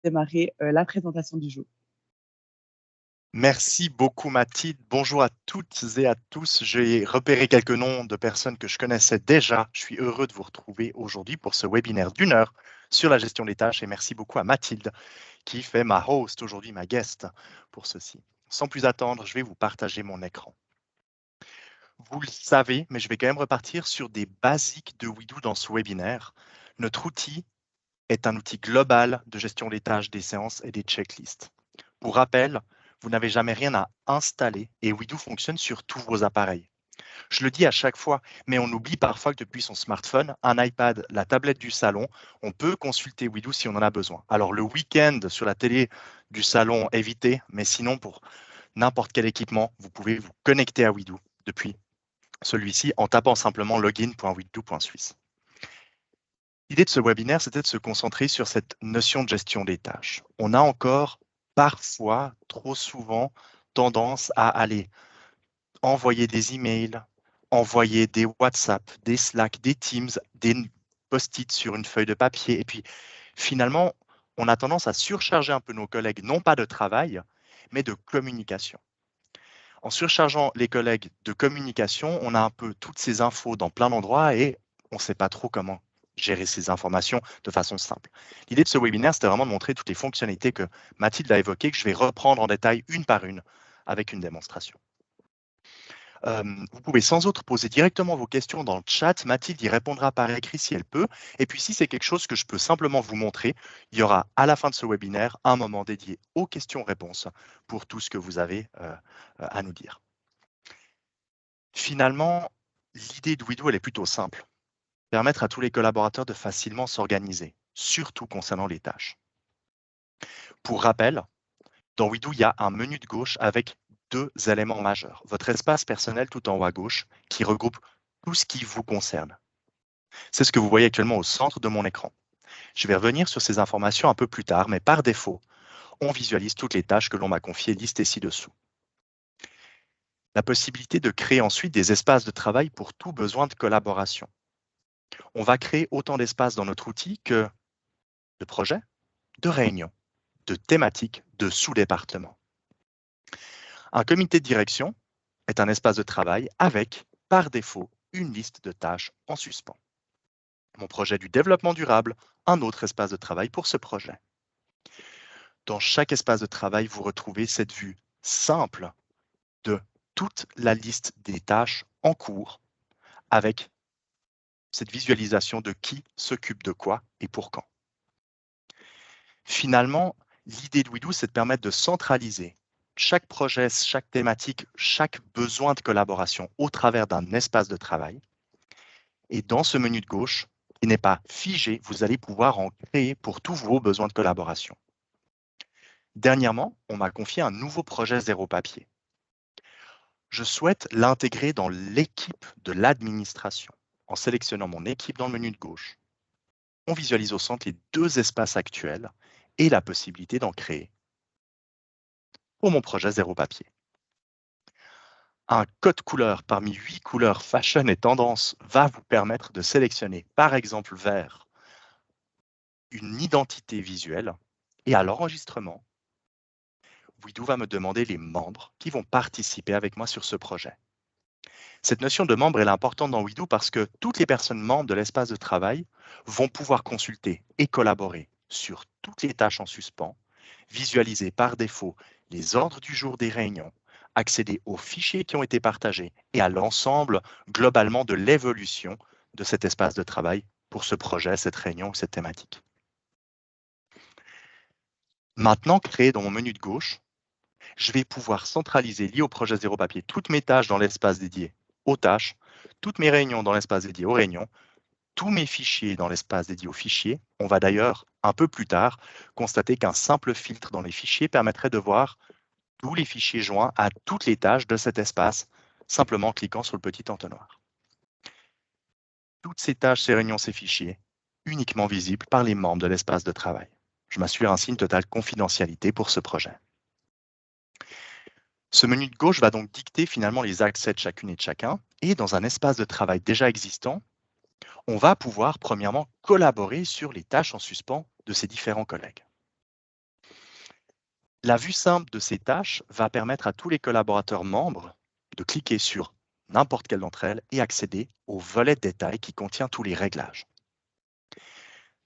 démarrer la présentation du jour. Merci beaucoup Mathilde. Bonjour à toutes et à tous. J'ai repéré quelques noms de personnes que je connaissais déjà. Je suis heureux de vous retrouver aujourd'hui pour ce webinaire d'une heure sur la gestion des tâches et merci beaucoup à Mathilde qui fait ma host aujourd'hui, ma guest pour ceci. Sans plus attendre, je vais vous partager mon écran. Vous le savez, mais je vais quand même repartir sur des basiques de Weedoo dans ce webinaire. Notre outil est un outil global de gestion des tâches, des séances et des checklists. Pour rappel, vous n'avez jamais rien à installer et Weedoo fonctionne sur tous vos appareils. Je le dis à chaque fois, mais on oublie parfois que depuis son smartphone, un iPad, la tablette du salon, on peut consulter Weedoo si on en a besoin. Alors le week-end sur la télé du salon, évitez, mais sinon pour n'importe quel équipement, vous pouvez vous connecter à Weedoo depuis celui-ci en tapant simplement login.weedoo.suisse. L'idée de ce webinaire, c'était de se concentrer sur cette notion de gestion des tâches. On a encore parfois, trop souvent, tendance à aller envoyer des emails, envoyer des WhatsApp, des Slack, des Teams, des post-it sur une feuille de papier. Et puis, finalement, on a tendance à surcharger un peu nos collègues, non pas de travail, mais de communication. En surchargeant les collègues de communication, on a un peu toutes ces infos dans plein d'endroits et on ne sait pas trop comment gérer ces informations de façon simple. L'idée de ce webinaire, c'était vraiment de montrer toutes les fonctionnalités que Mathilde a évoquées, que je vais reprendre en détail une par une avec une démonstration. Vous pouvez sans autre poser directement vos questions dans le chat. Mathilde y répondra par écrit si elle peut. Et puis, si c'est quelque chose que je peux simplement vous montrer, il y aura à la fin de ce webinaire un moment dédié aux questions-réponses pour tout ce que vous avez à nous dire. Finalement, l'idée de Weedoo, elle est plutôt simple. Permettre à tous les collaborateurs de facilement s'organiser, surtout concernant les tâches. Pour rappel, dans Weedoo, il y a un menu de gauche avec deux éléments majeurs. Votre espace personnel tout en haut à gauche qui regroupe tout ce qui vous concerne. C'est ce que vous voyez actuellement au centre de mon écran. Je vais revenir sur ces informations un peu plus tard, mais par défaut, on visualise toutes les tâches que l'on m'a confiées listées ci-dessous. La possibilité de créer ensuite des espaces de travail pour tout besoin de collaboration. On va créer autant d'espaces dans notre outil que de projets, de réunions, de thématiques, de sous-départements. Un comité de direction est un espace de travail avec, par défaut, une liste de tâches en suspens. Mon projet du développement durable, un autre espace de travail pour ce projet. Dans chaque espace de travail, vous retrouvez cette vue simple de toute la liste des tâches en cours avec cette visualisation de qui s'occupe de quoi et pour quand. Finalement, l'idée de Weedoo, c'est de permettre de centraliser chaque projet, chaque thématique, chaque besoin de collaboration au travers d'un espace de travail. Et dans ce menu de gauche, qui n'est pas figé, vous allez pouvoir en créer pour tous vos besoins de collaboration. Dernièrement, on m'a confié un nouveau projet zéro papier. Je souhaite l'intégrer dans l'équipe de l'administration. En sélectionnant mon équipe dans le menu de gauche, on visualise au centre les deux espaces actuels et la possibilité d'en créer pour mon projet zéro papier. Un code couleur parmi 8 couleurs fashion et tendance va vous permettre de sélectionner, par exemple vert, une identité visuelle et à l'enregistrement, Weedoo va me demander les membres qui vont participer avec moi sur ce projet. Cette notion de membre est importante dans Weedoo parce que toutes les personnes membres de l'espace de travail vont pouvoir consulter et collaborer sur toutes les tâches en suspens, visualiser par défaut les ordres du jour des réunions, accéder aux fichiers qui ont été partagés et à l'ensemble globalement de l'évolution de cet espace de travail pour ce projet, cette réunion ou cette thématique. Maintenant, créé dans mon menu de gauche, je vais pouvoir centraliser, lié au projet zéro papier, toutes mes tâches dans l'espace dédié aux tâches, toutes mes réunions dans l'espace dédié aux réunions, tous mes fichiers dans l'espace dédié aux fichiers. On va d'ailleurs, un peu plus tard, constater qu'un simple filtre dans les fichiers permettrait de voir tous les fichiers joints à toutes les tâches de cet espace, simplement en cliquant sur le petit entonnoir. Toutes ces tâches, ces réunions, ces fichiers, uniquement visibles par les membres de l'espace de travail. Je m'assure ainsi une totale confidentialité pour ce projet. Ce menu de gauche va donc dicter finalement les accès de chacune et de chacun. Et dans un espace de travail déjà existant, on va pouvoir premièrement collaborer sur les tâches en suspens de ces différents collègues. La vue simple de ces tâches va permettre à tous les collaborateurs membres de cliquer sur n'importe quelle d'entre elles et accéder au volet de détail qui contient tous les réglages.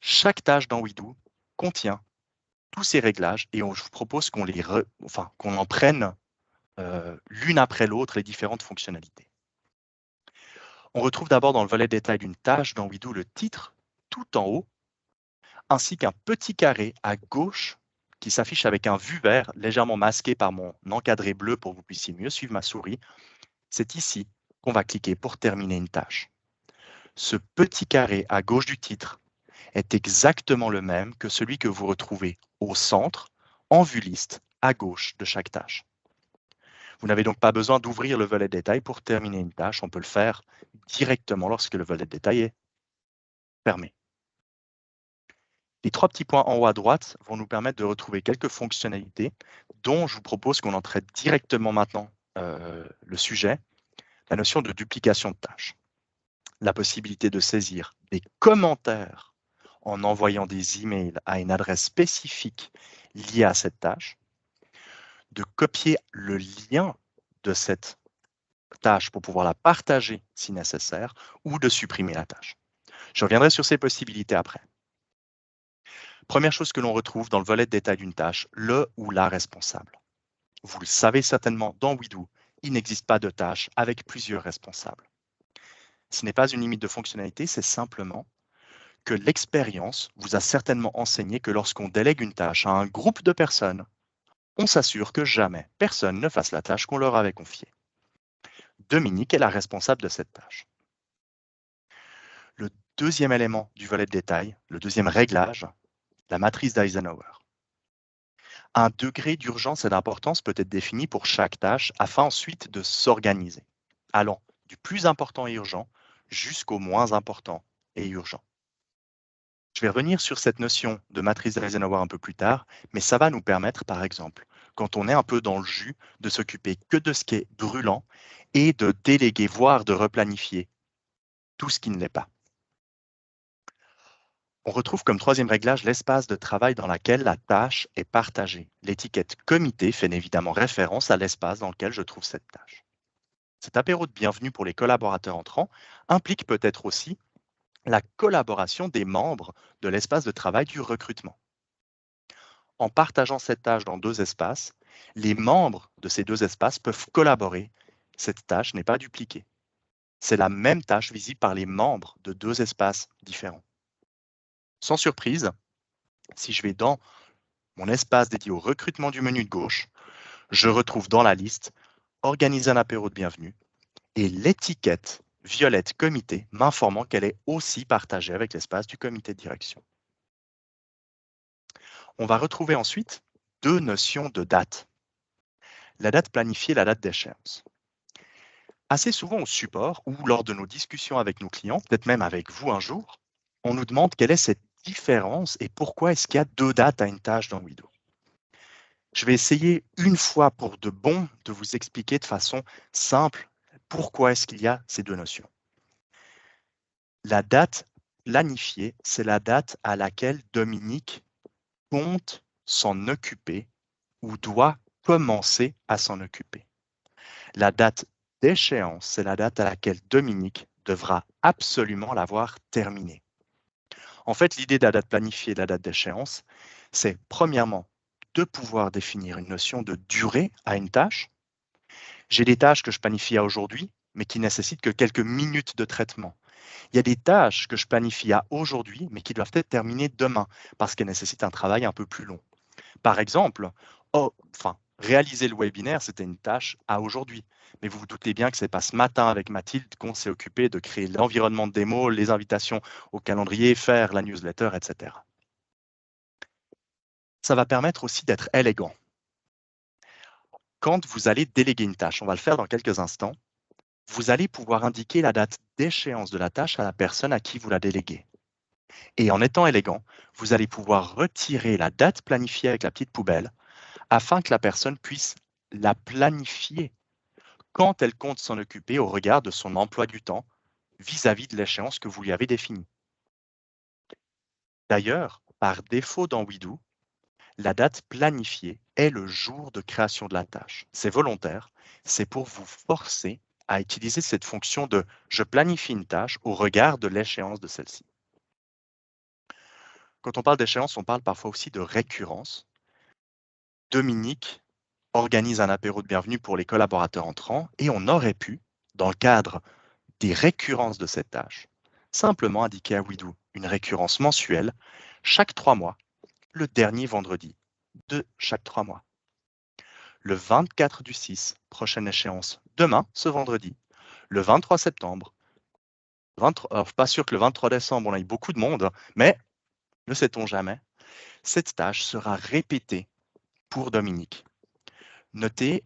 Chaque tâche dans WeDo contient tous ces réglages et je vous propose qu'on en prenne l'une après l'autre les différentes fonctionnalités. On retrouve d'abord dans le volet détail d'une tâche dans WeDo le titre tout en haut, ainsi qu'un petit carré à gauche qui s'affiche avec un vu vert légèrement masqué par mon encadré bleu pour que vous puissiez mieux suivre ma souris. C'est ici qu'on va cliquer pour terminer une tâche. Ce petit carré à gauche du titre est exactement le même que celui que vous retrouvez au centre, en vue liste, à gauche de chaque tâche. Vous n'avez donc pas besoin d'ouvrir le volet détail pour terminer une tâche. On peut le faire directement lorsque le volet détail est fermé. Les 3 petits points en haut à droite vont nous permettre de retrouver quelques fonctionnalités dont je vous propose qu'on en traite directement maintenant le sujet, la notion de duplication de tâches. La possibilité de saisir des commentaires en envoyant des emails à une adresse spécifique liée à cette tâche, de copier le lien de cette tâche pour pouvoir la partager si nécessaire, ou de supprimer la tâche. Je reviendrai sur ces possibilités après. Première chose que l'on retrouve dans le volet de détail d'une tâche, le ou la responsable. Vous le savez certainement, dans WeDo, il n'existe pas de tâche avec plusieurs responsables. Ce n'est pas une limite de fonctionnalité, c'est simplement que l'expérience vous a certainement enseigné que lorsqu'on délègue une tâche à un groupe de personnes, on s'assure que jamais personne ne fasse la tâche qu'on leur avait confiée. Dominique est la responsable de cette tâche. Le deuxième élément du volet de détail, le deuxième réglage, la matrice d'Eisenhower. Un degré d'urgence et d'importance peut être défini pour chaque tâche afin ensuite de s'organiser, allant du plus important et urgent jusqu'au moins important et urgent. Je vais revenir sur cette notion de matrice d'Eisenhower un peu plus tard, mais ça va nous permettre, par exemple, quand on est un peu dans le jus, de s'occuper que de ce qui est brûlant et de déléguer, voire de replanifier tout ce qui ne l'est pas. On retrouve comme troisième réglage l'espace de travail dans lequel la tâche est partagée. L'étiquette comité fait évidemment référence à l'espace dans lequel je trouve cette tâche. Cet apéro de bienvenue pour les collaborateurs entrants implique peut-être aussi la collaboration des membres de l'espace de travail du recrutement. En partageant cette tâche dans 2 espaces, les membres de ces 2 espaces peuvent collaborer. Cette tâche n'est pas dupliquée. C'est la même tâche visible par les membres de 2 espaces différents. Sans surprise, si je vais dans mon espace dédié au recrutement du menu de gauche, je retrouve dans la liste « Organiser un apéro de bienvenue » et l'étiquette violette comité m'informant qu'elle est aussi partagée avec l'espace du comité de direction. On va retrouver ensuite 2 notions de date. La date planifiée et la date d'échéance. Assez souvent au support ou lors de nos discussions avec nos clients, peut-être même avec vous un jour, on nous demande quelle est cette différence et pourquoi est-ce qu'il y a 2 dates à une tâche dans WeDo. Je vais essayer une fois pour de bon de vous expliquer de façon simple pourquoi est-ce qu'il y a ces 2 notions. La date planifiée, c'est la date à laquelle Dominique compte s'en occuper ou doit commencer à s'en occuper. La date d'échéance, c'est la date à laquelle Dominique devra absolument l'avoir terminée. En fait, l'idée de la date planifiée et de la date d'échéance, c'est premièrement de pouvoir définir une notion de durée à une tâche. J'ai des tâches que je planifie à aujourd'hui, mais qui nécessitent que quelques minutes de traitement. Il y a des tâches que je planifie à aujourd'hui, mais qui doivent être terminées demain, parce qu'elles nécessitent un travail un peu plus long. Par exemple, réaliser le webinaire, c'était une tâche à aujourd'hui. Mais vous vous doutez bien que ce n'est pas ce matin avec Mathilde qu'on s'est occupé de créer l'environnement de démo, les invitations au calendrier, faire la newsletter, etc. Ça va permettre aussi d'être élégant. Quand vous allez déléguer une tâche, on va le faire dans quelques instants, vous allez pouvoir indiquer la date d'échéance de la tâche à la personne à qui vous la déléguez. Et en étant élégant, vous allez pouvoir retirer la date planifiée avec la petite poubelle afin que la personne puisse la planifier quand elle compte s'en occuper au regard de son emploi du temps vis-à-vis de l'échéance que vous lui avez définie. D'ailleurs, par défaut dans WeDo, la date planifiée est le jour de création de la tâche. C'est volontaire, c'est pour vous forcer à utiliser cette fonction de « je planifie une tâche au regard de l'échéance de celle-ci ». Quand on parle d'échéance, on parle parfois aussi de récurrence. Dominique organise un apéro de bienvenue pour les collaborateurs entrants et on aurait pu, dans le cadre des récurrences de cette tâche, simplement indiquer à Widoo une récurrence mensuelle chaque 3 mois, le dernier vendredi de chaque 3 mois. Le 24/6, prochaine échéance, demain, ce vendredi. Le 23 septembre, pas sûr que le 23 décembre, on ait beaucoup de monde, mais ne sait-on jamais, cette tâche sera répétée pour Dominique. Notez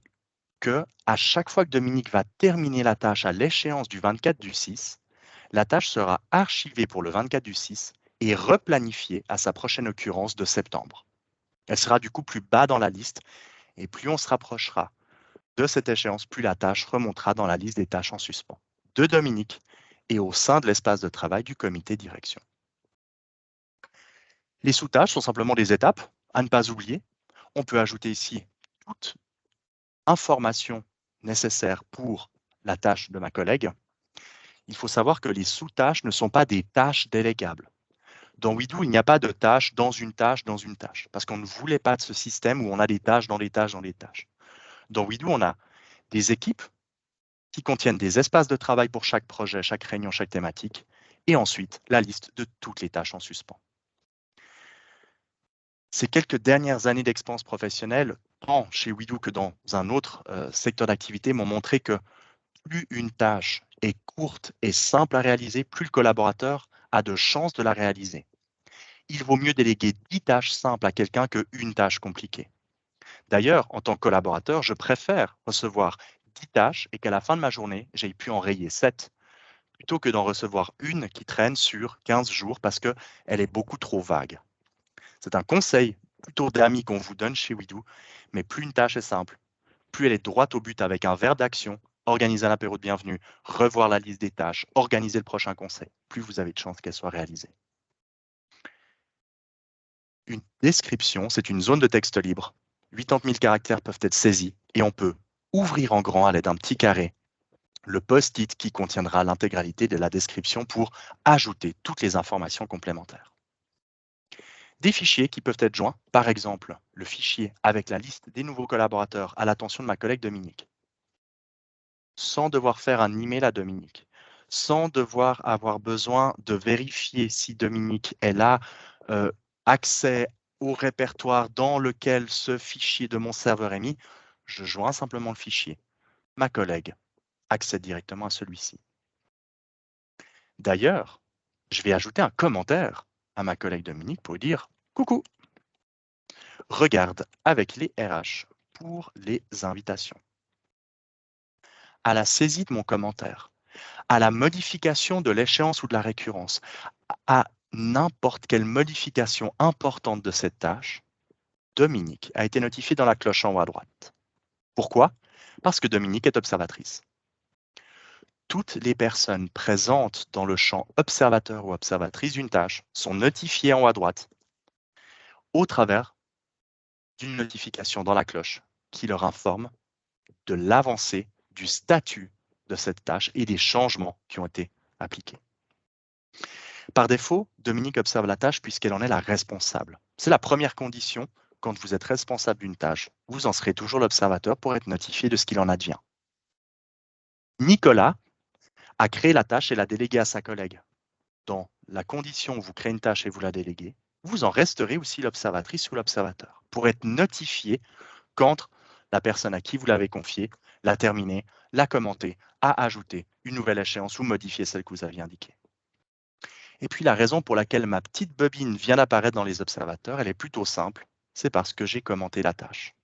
que à chaque fois que Dominique va terminer la tâche à l'échéance du 24/6, la tâche sera archivée pour le 24/6 et replanifiée à sa prochaine occurrence de septembre. Elle sera du coup plus bas dans la liste et plus on se rapprochera de cette échéance, plus la tâche remontera dans la liste des tâches en suspens de Dominique et au sein de l'espace de travail du comité direction. Les sous-tâches sont simplement des étapes à ne pas oublier. On peut ajouter ici toute information nécessaire pour la tâche de ma collègue. Il faut savoir que les sous-tâches ne sont pas des tâches délégables. Dans Widoo, il n'y a pas de tâche dans une tâche dans une tâche, parce qu'on ne voulait pas de ce système où on a des tâches dans des tâches dans des tâches. Dans Widoo, on a des équipes qui contiennent des espaces de travail pour chaque projet, chaque réunion, chaque thématique, et ensuite la liste de toutes les tâches en suspens. Ces quelques dernières années d'expérience professionnelle, tant chez Widoo que dans un autre secteur d'activité, m'ont montré que plus une tâche est courte et simple à réaliser, plus le collaborateur a de chances de la réaliser. Il vaut mieux déléguer 10 tâches simples à quelqu'un qu'une tâche compliquée. D'ailleurs, en tant que collaborateur, je préfère recevoir 10 tâches et qu'à la fin de ma journée, j'ai pu en rayer 7, plutôt que d'en recevoir une qui traîne sur 15 jours parce qu'elle est beaucoup trop vague. C'est un conseil plutôt d'amis qu'on vous donne chez Widoo, mais plus une tâche est simple, plus elle est droite au but avec un verbe d'action, organiser un apéro de bienvenue, revoir la liste des tâches, organiser le prochain conseil, plus vous avez de chances qu'elle soit réalisée. Une description, c'est une zone de texte libre. 80 000 caractères peuvent être saisis et on peut ouvrir en grand à l'aide d'un petit carré le post-it qui contiendra l'intégralité de la description pour ajouter toutes les informations complémentaires. Des fichiers qui peuvent être joints, par exemple le fichier avec la liste des nouveaux collaborateurs à l'attention de ma collègue Dominique, sans devoir faire un email à Dominique, sans devoir avoir besoin de vérifier si Dominique elle a accès au répertoire dans lequel ce fichier de mon serveur est mis, je joins simplement le fichier. Ma collègue accède directement à celui-ci. D'ailleurs, je vais ajouter un commentaire à ma collègue Dominique pour lui dire « Coucou, regarde avec les RH pour les invitations. » À la saisie de mon commentaire, à la modification de l'échéance ou de la récurrence, à n'importe quelle modification importante de cette tâche, Dominique a été notifiée dans la cloche en haut à droite. Pourquoi? Parce que Dominique est observatrice. Toutes les personnes présentes dans le champ observateur ou observatrice d'une tâche sont notifiées en haut à droite au travers d'une notification dans la cloche qui leur informe de l'avancée du statut de cette tâche et des changements qui ont été appliqués. Par défaut, Dominique observe la tâche puisqu'elle en est la responsable. C'est la première condition quand vous êtes responsable d'une tâche. Vous en serez toujours l'observateur pour être notifié de ce qu'il en advient. Nicolas a créé la tâche et l'a déléguée à sa collègue. Dans la condition où vous créez une tâche et vous la déléguez, vous en resterez aussi l'observatrice ou l'observateur pour être notifié quand la personne à qui vous l'avez confiée l'a terminée, l'a commentée, a ajouté une nouvelle échéance ou modifié celle que vous aviez indiquée. Et puis la raison pour laquelle ma petite bobine vient d'apparaître dans les observateurs, elle est plutôt simple, c'est parce que j'ai commenté la tâche.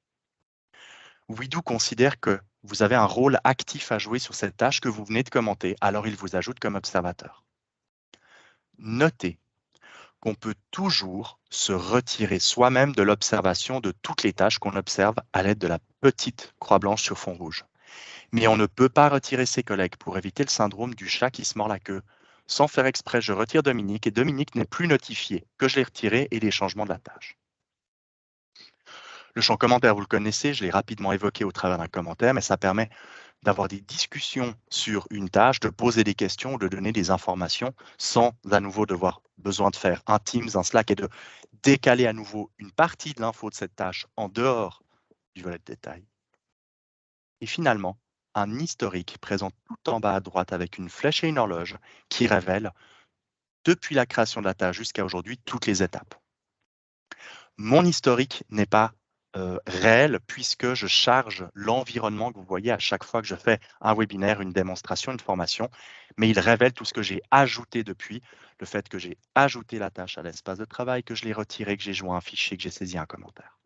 Widoo considère que vous avez un rôle actif à jouer sur cette tâche que vous venez de commenter, alors il vous ajoute comme observateur. Notez qu'on peut toujours se retirer soi-même de l'observation de toutes les tâches qu'on observe à l'aide de la petite croix blanche sur fond rouge. Mais on ne peut pas retirer ses collègues pour éviter le syndrome du chat qui se mord la queue. Sans faire exprès, je retire Dominique et Dominique n'est plus notifié que je l'ai retiré et les changements de la tâche. Le champ commentaire, vous le connaissez, je l'ai rapidement évoqué au travers d'un commentaire, mais ça permet d'avoir des discussions sur une tâche, de poser des questions, de donner des informations sans à nouveau devoir besoin de faire un Teams, un Slack et de décaler à nouveau une partie de l'info de cette tâche en dehors du volet de détail. Et finalement, un historique présent tout en bas à droite avec une flèche et une horloge qui révèle, depuis la création de la tâche jusqu'à aujourd'hui, toutes les étapes. Mon historique n'est pas réel puisque je charge l'environnement que vous voyez à chaque fois que je fais un webinaire, une démonstration, une formation, mais il révèle tout ce que j'ai ajouté depuis, le fait que j'ai ajouté la tâche à l'espace de travail, que je l'ai retiré, que j'ai joint un fichier, que j'ai saisi un commentaire.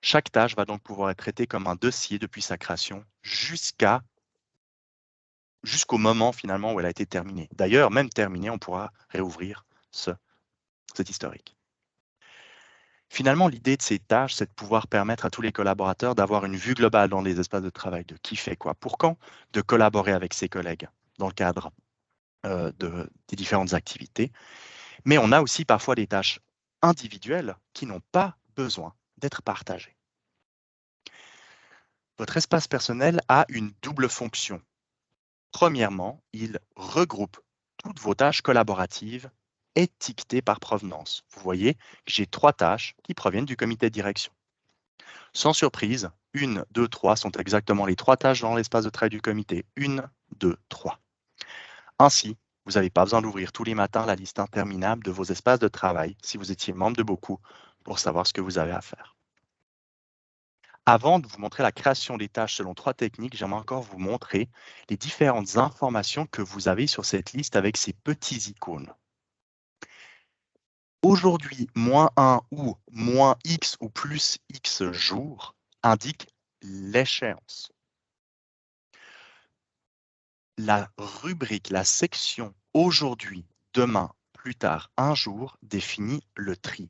Chaque tâche va donc pouvoir être traitée comme un dossier depuis sa création jusqu'au moment finalement où elle a été terminée. D'ailleurs, même terminée, on pourra réouvrir cet historique. Finalement, l'idée de ces tâches, c'est de pouvoir permettre à tous les collaborateurs d'avoir une vue globale dans les espaces de travail, de qui fait quoi, pour quand, de collaborer avec ses collègues dans le cadre des différentes activités. Mais on a aussi parfois des tâches individuelles qui n'ont pas besoin d'être partagées. Votre espace personnel a une double fonction. Premièrement, il regroupe toutes vos tâches collaboratives étiquetées par provenance. Vous voyez que j'ai 3 tâches qui proviennent du comité de direction. Sans surprise, 1, 2, 3 sont exactement les 3 tâches dans l'espace de travail du comité. 1, 2, 3. Ainsi, vous n'avez pas besoin d'ouvrir tous les matins la liste interminable de vos espaces de travail si vous étiez membre de beaucoup pour savoir ce que vous avez à faire. Avant de vous montrer la création des tâches selon 3 techniques, j'aimerais encore vous montrer les différentes informations que vous avez sur cette liste avec ces petits icônes. Aujourd'hui, -1 ou -X ou plus X jours indique l'échéance. La rubrique, la section aujourd'hui, demain, plus tard, un jour définit le tri.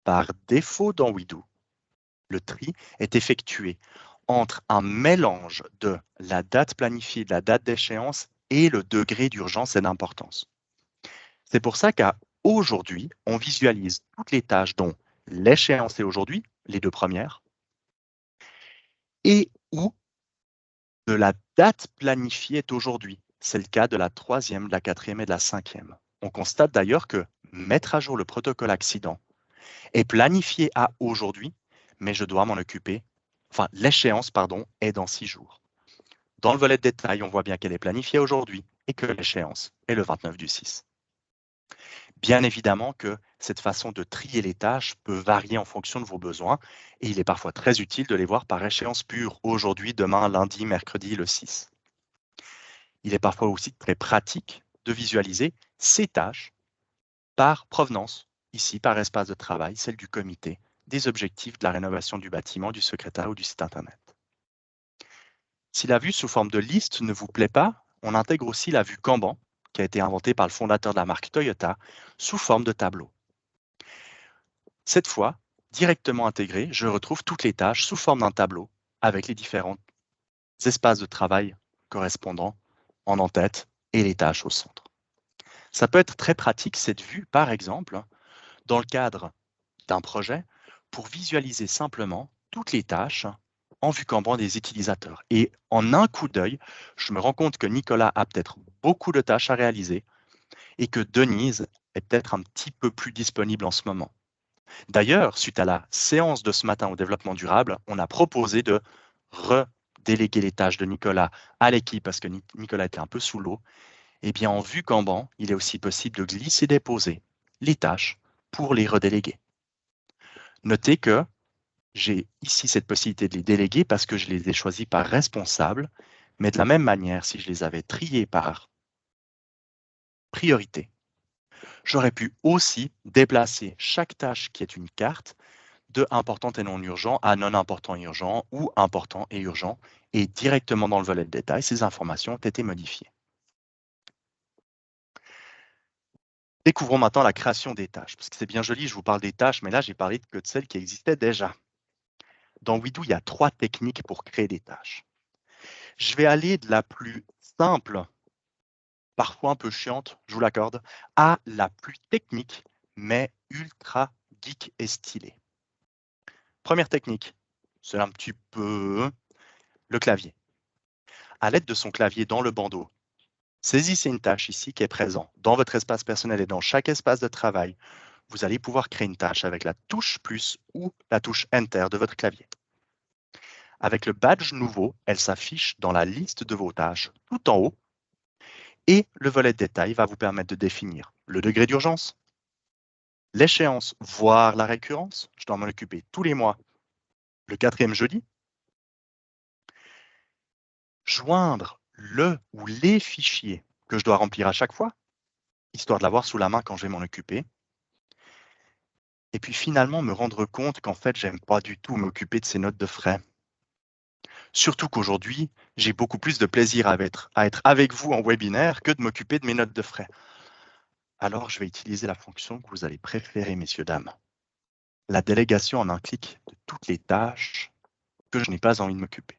Par défaut dans WeDo, le tri est effectué entre un mélange de la date planifiée, de la date d'échéance et le degré d'urgence et d'importance. C'est pour ça qu'à aujourd'hui, on visualise toutes les tâches dont l'échéance est aujourd'hui, les 2 premières, et où de la date planifiée est aujourd'hui. C'est le cas de la 3e, de la 4e et de la 5e. On constate d'ailleurs que mettre à jour le protocole accident est planifié à aujourd'hui, mais je dois m'en occuper, enfin l'échéance, pardon, est dans 6 jours. Dans le volet de détail, on voit bien qu'elle est planifiée aujourd'hui et que l'échéance est le 29 du 6. Bien évidemment que cette façon de trier les tâches peut varier en fonction de vos besoins et il est parfois très utile de les voir par échéance pure, aujourd'hui, demain, lundi, mercredi, le 6. Il est parfois aussi très pratique de visualiser ces tâches par provenance, ici par espace de travail, celle du comité, des objectifs de la rénovation du bâtiment, du secrétariat ou du site Internet. Si la vue sous forme de liste ne vous plaît pas, on intègre aussi la vue Kanban, qui a été inventée par le fondateur de la marque Toyota, sous forme de tableau. Cette fois, directement intégré, je retrouve toutes les tâches sous forme d'un tableau avec les différents espaces de travail correspondants en en-tête et les tâches au centre. Ça peut être très pratique, cette vue, par exemple, dans le cadre d'un projet, pour visualiser simplement toutes les tâches en vue Kanban des utilisateurs. Et en un coup d'œil, je me rends compte que Nicolas a peut-être beaucoup de tâches à réaliser et que Denise est peut-être un petit peu plus disponible en ce moment. D'ailleurs, suite à la séance de ce matin au développement durable, on a proposé de redéléguer les tâches de Nicolas à l'équipe parce que Nicolas était un peu sous l'eau. Eh bien, en vue Kanban, il est aussi possible de glisser-déposer les tâches pour les redéléguer. Notez que j'ai ici cette possibilité de les déléguer parce que je les ai choisis par responsable, mais de la même manière, si je les avais triés par priorité, j'aurais pu aussi déplacer chaque tâche qui est une carte de important et non urgent à non important et urgent ou important et urgent, et directement dans le volet de détail, ces informations ont été modifiées. Découvrons maintenant la création des tâches, parce que c'est bien joli, je vous parle des tâches, mais là j'ai parlé que de celles qui existaient déjà. Dans WeDo, il y a 3 techniques pour créer des tâches. Je vais aller de la plus simple, parfois un peu chiante, je vous l'accorde, à la plus technique, mais ultra geek et stylée. Première technique, c'est un petit peu le clavier. À l'aide de son clavier dans le bandeau, saisissez une tâche ici qui est présente dans votre espace personnel et dans chaque espace de travail. Vous allez pouvoir créer une tâche avec la touche plus ou la touche Enter de votre clavier. Avec le badge nouveau, elle s'affiche dans la liste de vos tâches tout en haut et le volet de détail va vous permettre de définir le degré d'urgence, l'échéance, voire la récurrence. Je dois m'en occuper tous les mois, le 4e jeudi. Joindre le ou les fichiers que je dois remplir à chaque fois, histoire de l'avoir sous la main quand je vais m'en occuper. Et puis finalement, me rendre compte qu'en fait, j'aime pas du tout m'occuper de ces notes de frais. Surtout qu'aujourd'hui, j'ai beaucoup plus de plaisir à être avec vous en webinaire que de m'occuper de mes notes de frais. Alors, je vais utiliser la fonction que vous allez préférer, messieurs, dames. La délégation en un clic de toutes les tâches que je n'ai pas envie de m'occuper.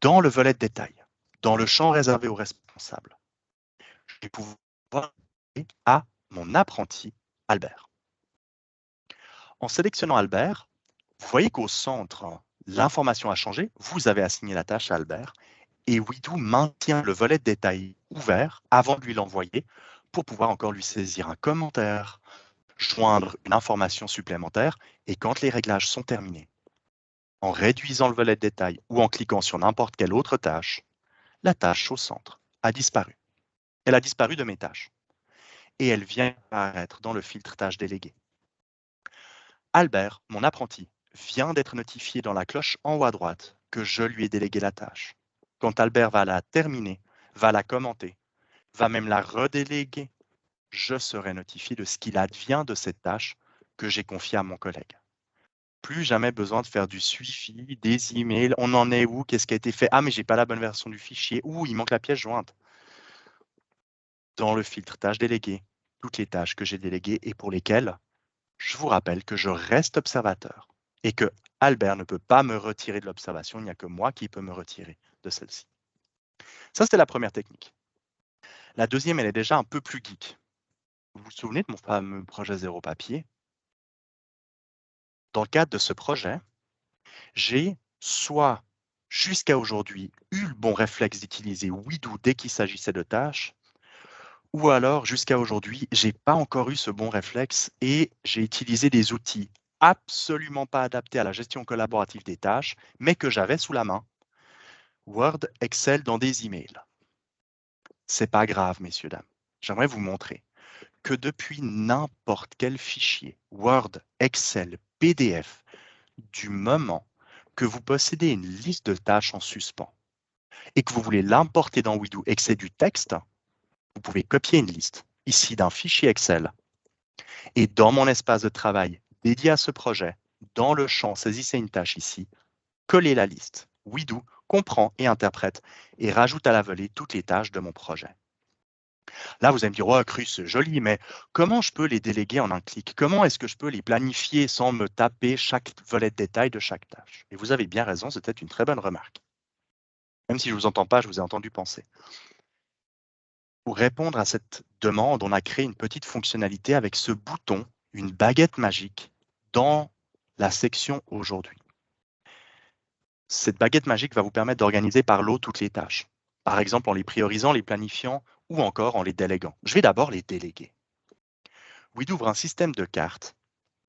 Dans le volet de détail, dans le champ réservé aux responsables, je vais pouvoir aller à mon apprenti Albert. En sélectionnant Albert, vous voyez qu'au centre, l'information a changé. Vous avez assigné la tâche à Albert et Widoo maintient le volet de détail ouvert avant de lui l'envoyer pour pouvoir encore lui saisir un commentaire, joindre une information supplémentaire et quand les réglages sont terminés, en réduisant le volet de détail ou en cliquant sur n'importe quelle autre tâche, la tâche au centre a disparu. Elle a disparu de mes tâches et elle vient apparaître dans le filtre tâches déléguées. Albert, mon apprenti, vient d'être notifié dans la cloche en haut à droite que je lui ai délégué la tâche. Quand Albert va la terminer, va la commenter, va même la redéléguer, je serai notifié de ce qu'il advient de cette tâche que j'ai confiée à mon collègue. Plus jamais besoin de faire du suivi, des emails, on en est où, qu'est-ce qui a été fait, ah mais j'ai pas la bonne version du fichier, ou il manque la pièce jointe. Dans le filtre tâches déléguées, toutes les tâches que j'ai déléguées et pour lesquelles je vous rappelle que je reste observateur et que Albert ne peut pas me retirer de l'observation, il n'y a que moi qui peux me retirer de celle-ci. Ça, c'était la première technique. La deuxième, elle est déjà un peu plus geek. Vous vous souvenez de mon fameux projet zéro papier? Dans le cadre de ce projet, j'ai soit jusqu'à aujourd'hui eu le bon réflexe d'utiliser Widoo dès qu'il s'agissait de tâches, ou alors jusqu'à aujourd'hui, j'ai pas encore eu ce bon réflexe et j'ai utilisé des outils absolument pas adaptés à la gestion collaborative des tâches, mais que j'avais sous la main. Word, Excel dans des emails. C'est pas grave, messieurs, dames. J'aimerais vous montrer que depuis n'importe quel fichier, Word, Excel, PDF, du moment que vous possédez une liste de tâches en suspens et que vous voulez l'importer dans Widoo et que c'est du texte, vous pouvez copier une liste, ici d'un fichier Excel, et dans mon espace de travail dédié à ce projet, dans le champ Saisissez une tâche ici, coller la liste. Widoo comprend et interprète et rajoute à la volée toutes les tâches de mon projet. Là, vous allez me dire, oh, Cru, c'est joli, mais comment je peux les déléguer en un clic? Comment est-ce que je peux les planifier sans me taper chaque volet de détail de chaque tâche? Et vous avez bien raison, c'était une très bonne remarque. Même si je ne vous entends pas, je vous ai entendu penser. Pour répondre à cette demande, on a créé une petite fonctionnalité avec ce bouton, une baguette magique, dans la section Aujourd'hui. Cette baguette magique va vous permettre d'organiser par lot toutes les tâches. Par exemple, en les priorisant, les planifiant ou encore en les déléguant. Je vais d'abord les déléguer. Widoo ouvre un système de cartes.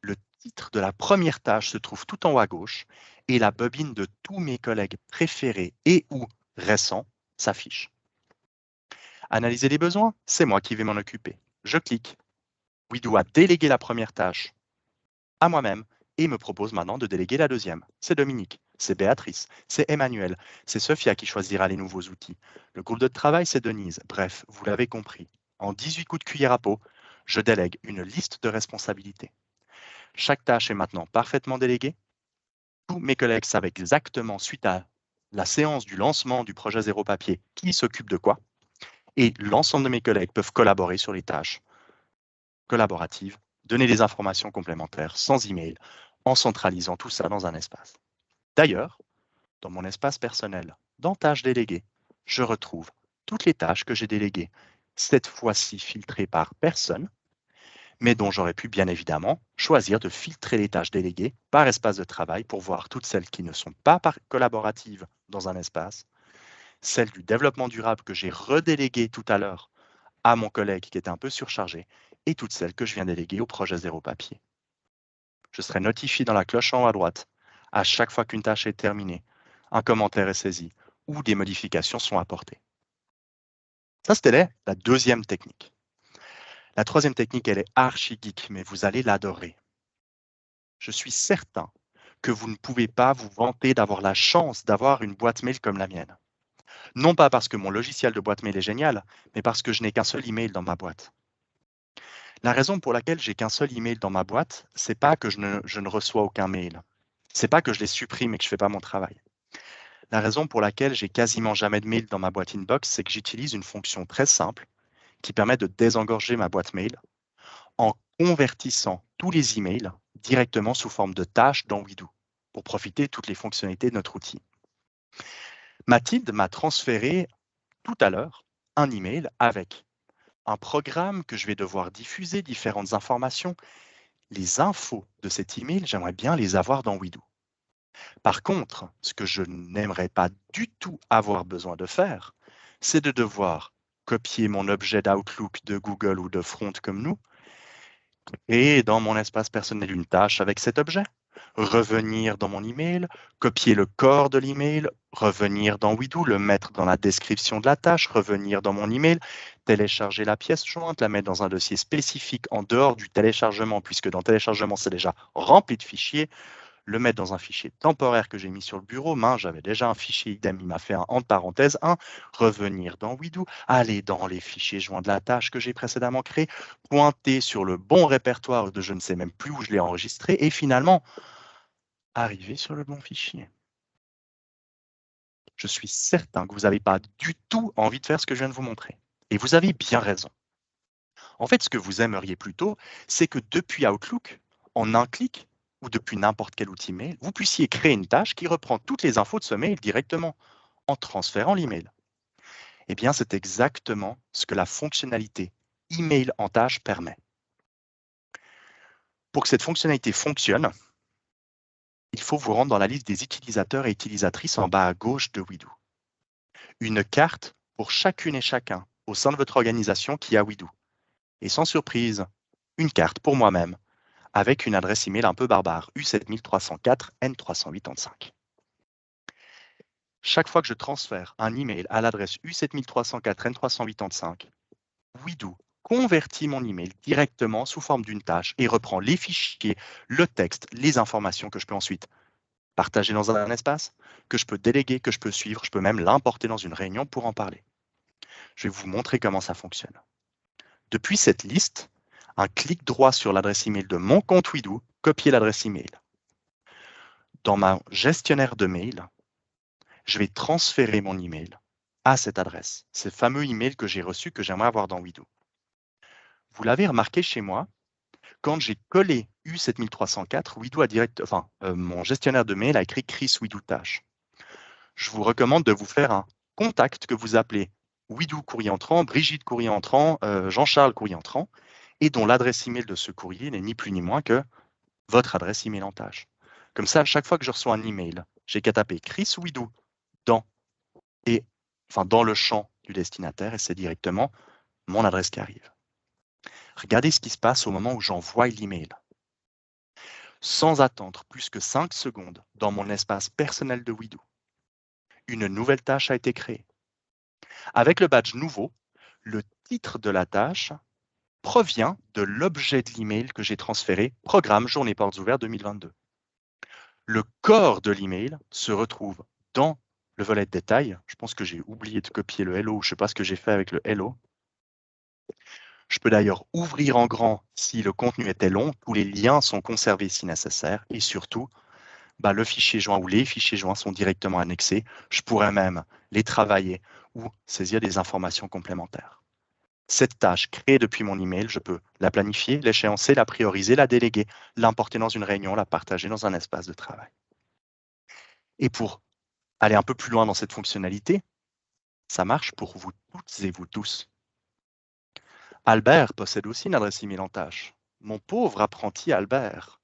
Le titre de la première tâche se trouve tout en haut à gauche et la bobine de tous mes collègues préférés et ou récents s'affiche. Analyser les besoins, c'est moi qui vais m'en occuper. Je clique. Widoo a délégué la première tâche à moi-même et me propose maintenant de déléguer la deuxième. C'est Dominique, c'est Béatrice, c'est Emmanuel, c'est Sophia qui choisira les nouveaux outils. Le groupe de travail, c'est Denise. Bref, vous l'avez compris. En 18 coups de cuillère à peau, je délègue une liste de responsabilités. Chaque tâche est maintenant parfaitement déléguée. Tous mes collègues savent exactement, suite à la séance du lancement du projet Zéro Papier, qui s'occupe de quoi. Et l'ensemble de mes collègues peuvent collaborer sur les tâches collaboratives, donner des informations complémentaires sans email, en centralisant tout ça dans un espace. D'ailleurs, dans mon espace personnel, dans Tâches déléguées, je retrouve toutes les tâches que j'ai déléguées, cette fois-ci filtrées par personne, mais dont j'aurais pu bien évidemment choisir de filtrer les tâches déléguées par espace de travail pour voir toutes celles qui ne sont pas collaboratives dans un espace, celles du développement durable que j'ai redéléguées tout à l'heure à mon collègue qui était un peu surchargé, et toutes celles que je viens déléguer au projet zéro papier. Je serai notifié dans la cloche en haut à droite à chaque fois qu'une tâche est terminée, un commentaire est saisi ou des modifications sont apportées. Ça, c'était la deuxième technique. La troisième technique, elle est archi geek, mais vous allez l'adorer. Je suis certain que vous ne pouvez pas vous vanter d'avoir la chance d'avoir une boîte mail comme la mienne. Non pas parce que mon logiciel de boîte mail est génial, mais parce que je n'ai qu'un seul email dans ma boîte. La raison pour laquelle j'ai qu'un seul email dans ma boîte, c'est pas que je ne reçois aucun mail. C'est pas que je les supprime et que je fais pas mon travail. La raison pour laquelle j'ai quasiment jamais de mail dans ma boîte inbox, c'est que j'utilise une fonction très simple qui permet de désengorger ma boîte mail en convertissant tous les emails directement sous forme de tâches dans Weedoo pour profiter de toutes les fonctionnalités de notre outil. Mathilde m'a transféré tout à l'heure un email avec un programme que je vais devoir diffuser différentes informations. Les infos de cet email, j'aimerais bien les avoir dans Weedoo. Par contre, ce que je n'aimerais pas du tout avoir besoin de faire, c'est de devoir copier mon objet d'Outlook de Google ou de Front comme nous et dans mon espace personnel une tâche avec cet objet, revenir dans mon email, copier le corps de l'email, revenir dans Weedoo, le mettre dans la description de la tâche, revenir dans mon email, télécharger la pièce jointe, la mettre dans un dossier spécifique en dehors du téléchargement, puisque dans téléchargement, c'est déjà rempli de fichiers, le mettre dans un fichier temporaire que j'ai mis sur le bureau. J'avais déjà un fichier idem, il m'a fait un entre parenthèses 1, revenir dans Weedoo, aller dans les fichiers joints de la tâche que j'ai précédemment créé, pointer sur le bon répertoire de je ne sais même plus où je l'ai enregistré et finalement arriver sur le bon fichier. Je suis certain que vous n'avez pas du tout envie de faire ce que je viens de vous montrer. Et vous avez bien raison. En fait, ce que vous aimeriez plutôt, c'est que depuis Outlook, en un clic, ou depuis n'importe quel outil mail, vous puissiez créer une tâche qui reprend toutes les infos de ce mail directement en transférant l'email. Eh bien, c'est exactement ce que la fonctionnalité email en tâche permet. Pour que cette fonctionnalité fonctionne, il faut vous rendre dans la liste des utilisateurs et utilisatrices en bas à gauche de Weedoo. Une carte pour chacune et chacun au sein de votre organisation qui a Weedoo. Et sans surprise, une carte pour moi-même avec une adresse email un peu barbare, U7304N385. Chaque fois que je transfère un email à l'adresse U7304N385, Weedoo convertit mon email directement sous forme d'une tâche et reprend les fichiers, le texte, les informations que je peux ensuite partager dans un espace, que je peux déléguer, que je peux suivre, je peux même l'importer dans une réunion pour en parler. Je vais vous montrer comment ça fonctionne. Depuis cette liste, un clic droit sur l'adresse email de mon compte Weedoo, copier l'adresse email. Dans ma gestionnaire de mail, je vais transférer mon email à cette adresse, ce fameux email que j'ai reçu que j'aimerais avoir dans Weedoo. Vous l'avez remarqué chez moi, quand j'ai collé U7304, Weedoo a mon gestionnaire de mail a écrit Chris Weedoo Tâche. Je vous recommande de vous faire un contact que vous appelez Weedoo courrier entrant, Brigitte courrier entrant, Jean-Charles courrier entrant, et dont l'adresse email de ce courrier n'est ni plus ni moins que votre adresse email en tâche. Comme ça, à chaque fois que je reçois un email, j'ai qu'à taper Chris Weedoo dans le champ du destinataire et c'est directement mon adresse qui arrive. Regardez ce qui se passe au moment où j'envoie l'email. Sans attendre plus que 5 secondes dans mon espace personnel de Weedoo, une nouvelle tâche a été créée. Avec le badge nouveau, le titre de la tâche provient de l'objet de l'email que j'ai transféré, Programme Journée Portes Ouvertes 2022. Le corps de l'email se retrouve dans le volet de détail. Je pense que j'ai oublié de copier le hello, je ne sais pas ce que j'ai fait avec le hello. Je peux d'ailleurs ouvrir en grand si le contenu était long, tous les liens sont conservés si nécessaire et surtout, le fichier joint ou les fichiers joints sont directement annexés. Je pourrais même les travailler ou saisir des informations complémentaires. Cette tâche créée depuis mon email, je peux la planifier, l'échéancer, la prioriser, la déléguer, l'importer dans une réunion, la partager dans un espace de travail. Et pour aller un peu plus loin dans cette fonctionnalité, ça marche pour vous toutes et vous tous. Albert possède aussi une adresse email en tâche. mon pauvre apprenti Albert.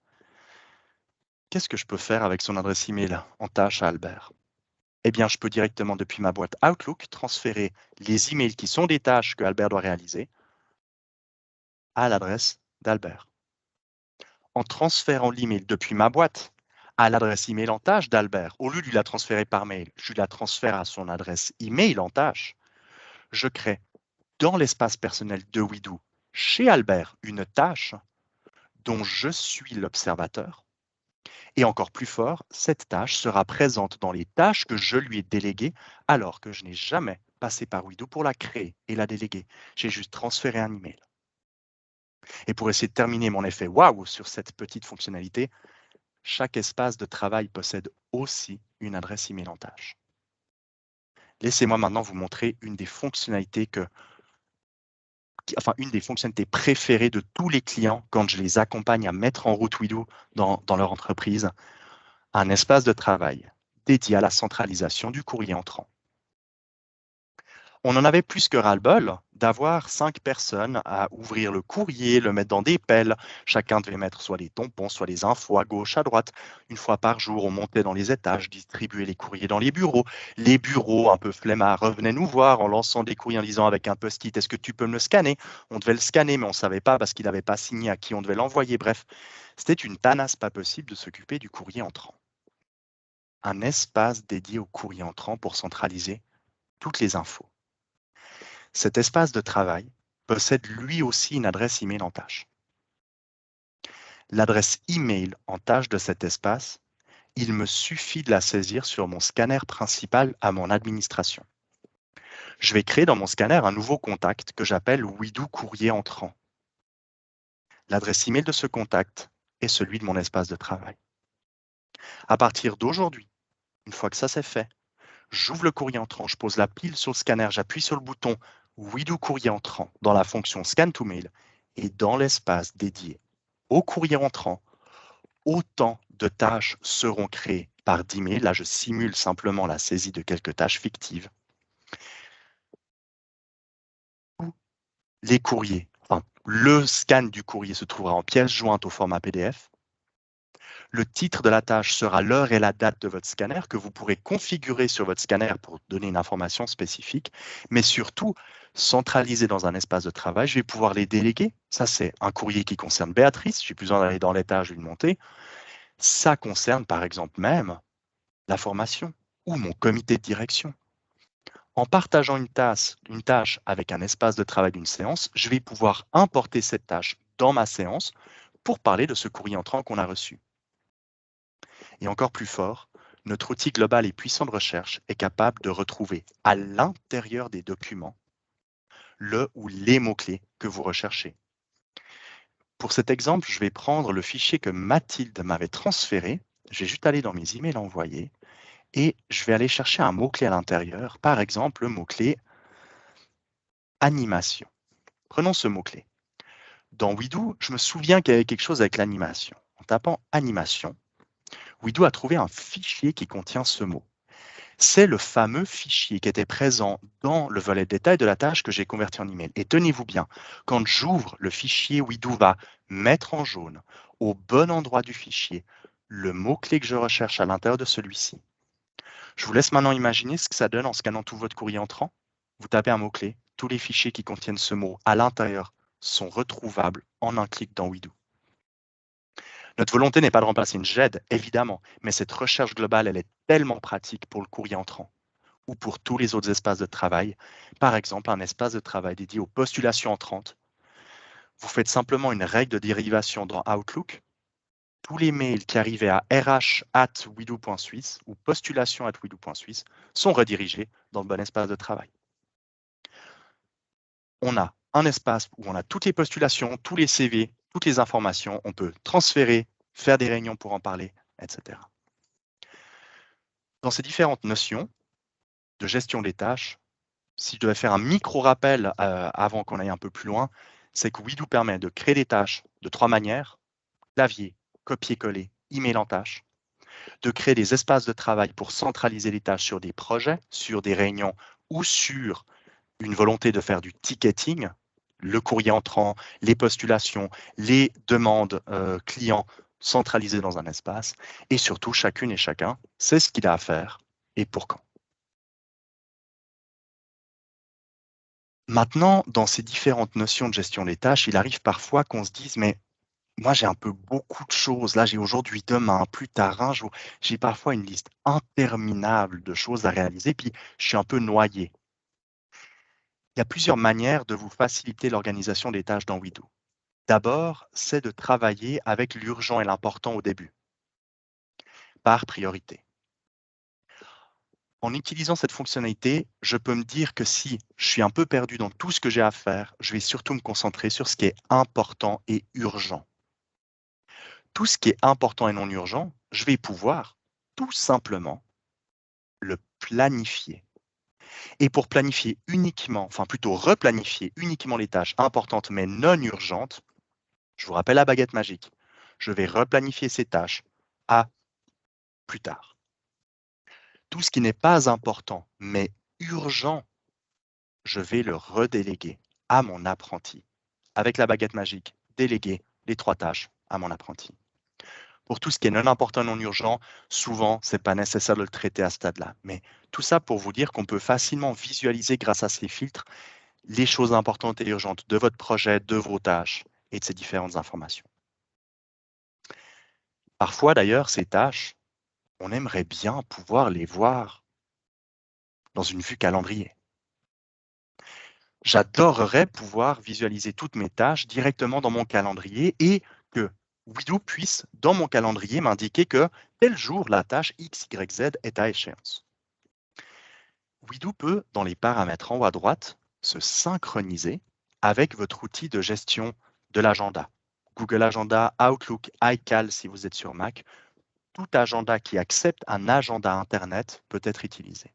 Qu'est-ce que je peux faire avec son adresse email en tâche à Albert? Eh bien, je peux directement depuis ma boîte Outlook transférer les emails qui sont des tâches que Albert doit réaliser à l'adresse d'Albert. En transférant l'email depuis ma boîte à l'adresse email en tâche d'Albert, au lieu de lui la transférer par mail, je lui la transfère à son adresse email en tâche. Je crée dans l'espace personnel de Widoo chez Albert une tâche dont je suis l'observateur. Et encore plus fort, cette tâche sera présente dans les tâches que je lui ai déléguées alors que je n'ai jamais passé par Widoo pour la créer et la déléguer. J'ai juste transféré un email. Et pour essayer de terminer mon effet waouh sur cette petite fonctionnalité, chaque espace de travail possède aussi une adresse email en tâche. Laissez-moi maintenant vous montrer une des fonctionnalités une des fonctionnalités préférées de tous les clients quand je les accompagne à mettre en route Widoo dans leur entreprise, un espace de travail dédié à la centralisation du courrier entrant. On en avait plus que ras-le-bol d'avoir 5 personnes à ouvrir le courrier, le mettre dans des pelles. Chacun devait mettre soit des tampons, soit des infos à gauche, à droite. Une fois par jour, on montait dans les étages, distribuait les courriers dans les bureaux. Les bureaux, un peu flemmards, revenaient nous voir en lançant des courriers en disant avec un post-it, est-ce que tu peux me le scanner? On devait le scanner, mais on ne savait pas parce qu'il n'avait pas signé à qui on devait l'envoyer. Bref, c'était une tanasse pas possible de s'occuper du courrier entrant. Un espace dédié au courrier entrant pour centraliser toutes les infos. Cet espace de travail possède lui aussi une adresse email en tâche. L'adresse email en tâche de cet espace, il me suffit de la saisir sur mon scanner principal à mon administration. Je vais créer dans mon scanner un nouveau contact que j'appelle Widoo courrier entrant. L'adresse email de ce contact est celui de mon espace de travail. À partir d'aujourd'hui, une fois que ça c'est fait, j'ouvre le courrier entrant, je pose la pile sur le scanner, j'appuie sur le bouton Widoo courrier entrant dans la fonction Scan to Mail et dans l'espace dédié au courrier entrant, autant de tâches seront créées par 10 000. Là, je simule simplement la saisie de quelques tâches fictives. Les courriers, le scan du courrier se trouvera en pièce jointe au format PDF. Le titre de la tâche sera l'heure et la date de votre scanner que vous pourrez configurer sur votre scanner pour donner une information spécifique, mais surtout centraliser dans un espace de travail. Je vais pouvoir les déléguer. Ça, c'est un courrier qui concerne Béatrice. Je n'ai plus besoin d'aller dans l'étage et de monter. Ça concerne par exemple même la formation ou mon comité de direction. En partageant une tâche avec un espace de travail d'une séance, je vais pouvoir importer cette tâche dans ma séance pour parler de ce courrier entrant qu'on a reçu. Et encore plus fort, notre outil global et puissant de recherche est capable de retrouver à l'intérieur des documents le ou les mots-clés que vous recherchez. Pour cet exemple, je vais prendre le fichier que Mathilde m'avait transféré. Je vais juste aller dans mes emails envoyés et je vais aller chercher un mot-clé à l'intérieur, par exemple le mot-clé animation. Prenons ce mot-clé. Dans Widoo, je me souviens qu'il y avait quelque chose avec l'animation. En tapant animation, Widoo a trouvé un fichier qui contient ce mot. C'est le fameux fichier qui était présent dans le volet détail de la tâche que j'ai converti en email. Et tenez-vous bien, quand j'ouvre le fichier, Widoo va mettre en jaune, au bon endroit du fichier, le mot-clé que je recherche à l'intérieur de celui-ci. Je vous laisse maintenant imaginer ce que ça donne en scannant tout votre courrier entrant. Vous tapez un mot-clé, tous les fichiers qui contiennent ce mot à l'intérieur sont retrouvables en un clic dans Widoo. Notre volonté n'est pas de remplacer une GED, évidemment, mais cette recherche globale, elle est tellement pratique pour le courrier entrant ou pour tous les autres espaces de travail. Par exemple, un espace de travail dédié aux postulations entrantes. Vous faites simplement une règle de dérivation dans Outlook. Tous les mails qui arrivaient à rh@widoo.suisse ou postulation@widoo.suisse sont redirigés dans le bon espace de travail. On a un espace où on a toutes les postulations, tous les CV, toutes les informations. On peut transférer, faire des réunions pour en parler, etc. Dans ces différentes notions de gestion des tâches, si je devais faire un micro-rappel avant qu'on aille un peu plus loin, c'est que Widoo permet de créer des tâches de 3 manières: clavier, copier-coller, email en tâche, de créer des espaces de travail pour centraliser les tâches sur des projets, sur des réunions ou sur une volonté de faire du ticketing, le courrier entrant, les postulations, les demandes clients centralisées dans un espace, et surtout, chacune et chacun sait ce qu'il a à faire et pour quand. Maintenant, dans ces différentes notions de gestion des tâches, il arrive parfois qu'on se dise, mais moi j'ai un peu beaucoup de choses, là j'ai aujourd'hui, demain, plus tard, un jour, j'ai parfois une liste interminable de choses à réaliser, puis je suis un peu noyé. Il y a plusieurs manières de vous faciliter l'organisation des tâches dans Wido. D'abord, c'est de travailler avec l'urgent et l'important au début, par priorité. En utilisant cette fonctionnalité, je peux me dire que si je suis un peu perdu dans tout ce que j'ai à faire, je vais surtout me concentrer sur ce qui est important et urgent. Tout ce qui est important et non urgent, je vais pouvoir tout simplement le planifier. Et pour planifier uniquement, enfin plutôt replanifier uniquement les tâches importantes mais non urgentes, je vous rappelle la baguette magique. Je vais replanifier ces tâches à plus tard. Tout ce qui n'est pas important mais urgent, je vais le redéléguer à mon apprenti. Avec la baguette magique, déléguer les 3 tâches à mon apprenti. Pour tout ce qui est non important, non urgent, souvent, ce n'est pas nécessaire de le traiter à ce stade-là. Mais tout ça pour vous dire qu'on peut facilement visualiser grâce à ces filtres les choses importantes et urgentes de votre projet, de vos tâches et de ces différentes informations. Parfois, d'ailleurs, ces tâches, on aimerait bien pouvoir les voir dans une vue calendrier. J'adorerais pouvoir visualiser toutes mes tâches directement dans mon calendrier et que Wido puisse, dans mon calendrier, m'indiquer que tel jour, la tâche X, Y, Z est à échéance. Wido peut, dans les paramètres en haut à droite, se synchroniser avec votre outil de gestion de l'agenda. Google Agenda, Outlook, iCal si vous êtes sur Mac, tout agenda qui accepte un agenda Internet peut être utilisé.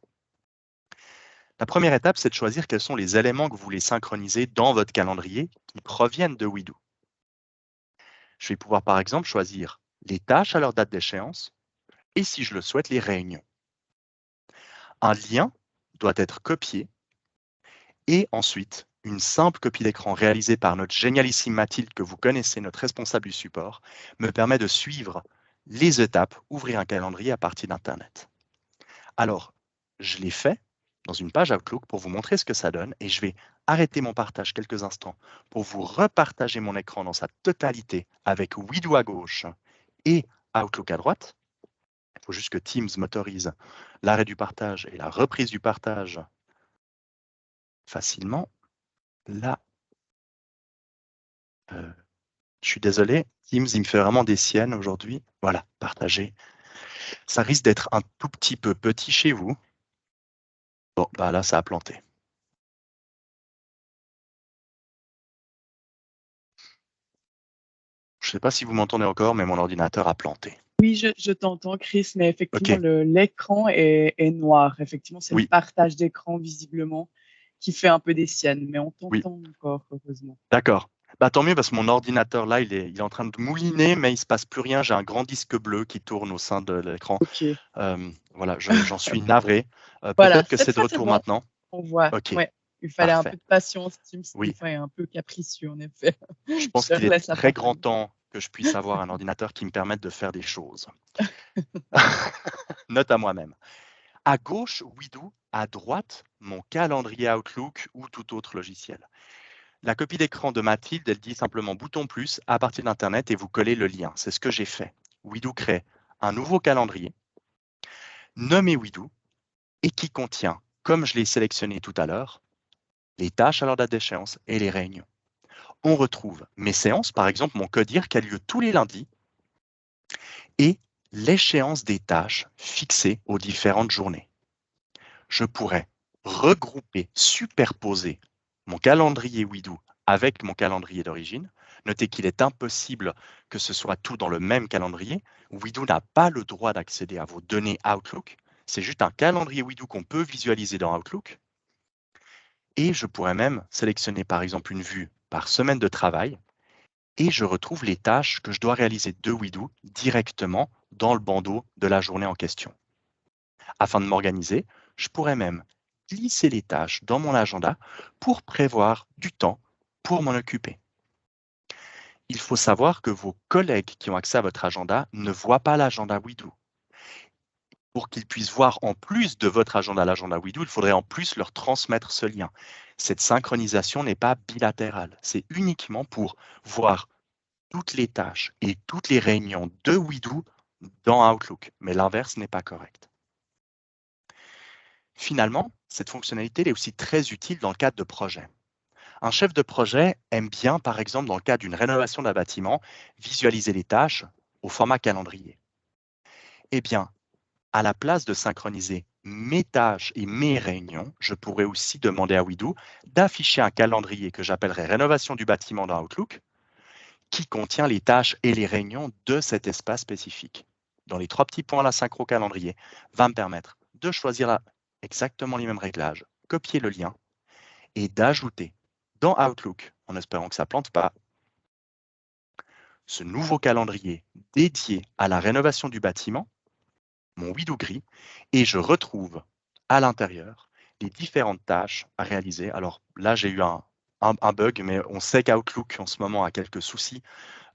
La première étape, c'est de choisir quels sont les éléments que vous voulez synchroniser dans votre calendrier qui proviennent de Wido. Je vais pouvoir par exemple choisir les tâches à leur date d'échéance et si je le souhaite, les réunions. Un lien doit être copié et ensuite une simple copie d'écran réalisée par notre génialissime Mathilde que vous connaissez, notre responsable du support, me permet de suivre les étapes, ouvrir un calendrier à partir d'Internet. Alors, je l'ai fait dans une page Outlook pour vous montrer ce que ça donne et je vais arrêter mon partage quelques instants pour vous repartager mon écran dans sa totalité avec Wido à gauche et Outlook à droite. Il faut juste que Teams m'autorise l'arrêt du partage et la reprise du partage facilement. Là, je suis désolé, Teams, il me fait vraiment des siennes aujourd'hui. Voilà, partager. Ça risque d'être un tout petit peu petit chez vous. Bon, bah là, ça a planté. Je ne sais pas si vous m'entendez encore, mais mon ordinateur a planté. Oui, je t'entends, Chris, mais effectivement, l'écran est noir. Effectivement, c'est le partage d'écran, visiblement, qui fait un peu des siennes, mais on t'entend encore, heureusement. D'accord. Bah, tant mieux, parce que mon ordinateur, là, il est en train de mouliner, mais il ne se passe plus rien. J'ai un grand disque bleu qui tourne au sein de l'écran. Okay. Voilà, j'en suis navré. Voilà, peut-être que c'est de retour maintenant. On voit. Okay. Ouais. Il fallait un peu de patience. Teams, des fois, est un peu capricieux, en effet. Je pense qu'il est très grand temps que je puisse avoir un ordinateur qui me permette de faire des choses. Note à moi-même. À gauche, Wido, à droite, mon calendrier Outlook ou tout autre logiciel. La copie d'écran de Mathilde, elle dit simplement bouton plus à partir d'Internet et vous collez le lien. C'est ce que j'ai fait. Wido crée un nouveau calendrier nommé Wido et qui contient, comme je l'ai sélectionné tout à l'heure, les tâches à leur date d'échéance et les réunions. On retrouve mes séances, par exemple mon codir qui a lieu tous les lundis et l'échéance des tâches fixées aux différentes journées. Je pourrais regrouper, superposer mon calendrier Wido avec mon calendrier d'origine. Notez qu'il est impossible que ce soit tout dans le même calendrier. Wido n'a pas le droit d'accéder à vos données Outlook. C'est juste un calendrier Wido qu'on peut visualiser dans Outlook. Et je pourrais même sélectionner par exemple une vue par semaine de travail et je retrouve les tâches que je dois réaliser de Wido directement dans le bandeau de la journée en question. Afin de m'organiser, je pourrais même glisser les tâches dans mon agenda pour prévoir du temps pour m'en occuper. Il faut savoir que vos collègues qui ont accès à votre agenda ne voient pas l'agenda WeDo. Pour qu'ils puissent voir en plus de votre agenda l'agenda WeDo, il faudrait en plus leur transmettre ce lien. Cette synchronisation n'est pas bilatérale, c'est uniquement pour voir toutes les tâches et toutes les réunions de WeDo dans Outlook, mais l'inverse n'est pas correct. Finalement, cette fonctionnalité est aussi très utile dans le cadre de projets. Un chef de projet aime bien, par exemple, dans le cadre d'une rénovation d'un bâtiment, visualiser les tâches au format calendrier. Eh bien, à la place de synchroniser mes tâches et mes réunions, je pourrais aussi demander à WeDo d'afficher un calendrier que j'appellerais rénovation du bâtiment dans Outlook, qui contient les tâches et les réunions de cet espace spécifique. Dans les 3 petits points, la synchro calendrier va me permettre de choisir exactement les mêmes réglages, copier le lien et d'ajouter dans Outlook, en espérant que ça ne plante pas, ce nouveau calendrier dédié à la rénovation du bâtiment, mon WeDo gris, et je retrouve à l'intérieur les différentes tâches à réaliser. Alors là, j'ai eu un bug, mais on sait qu'Outlook en ce moment a quelques soucis.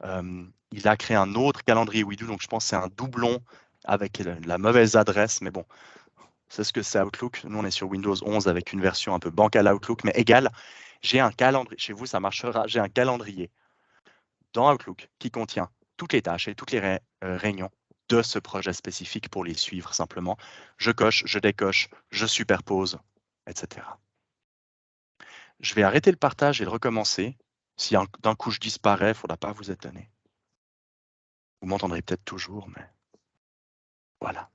Il a créé un autre calendrier WeDo, donc je pense que c'est un doublon avec la mauvaise adresse, mais bon, c'est ce que c'est Outlook. Nous, on est sur Windows 11 avec une version un peu bancale Outlook, mais égal, j'ai un calendrier, chez vous ça marchera, j'ai un calendrier dans Outlook qui contient toutes les tâches et toutes les réunions de ce projet spécifique pour les suivre simplement. Je coche, je décoche, je superpose, etc. Je vais arrêter le partage et le recommencer. Si d'un coup je disparais, il ne faudra pas vous étonner. Vous m'entendrez peut-être toujours, mais voilà.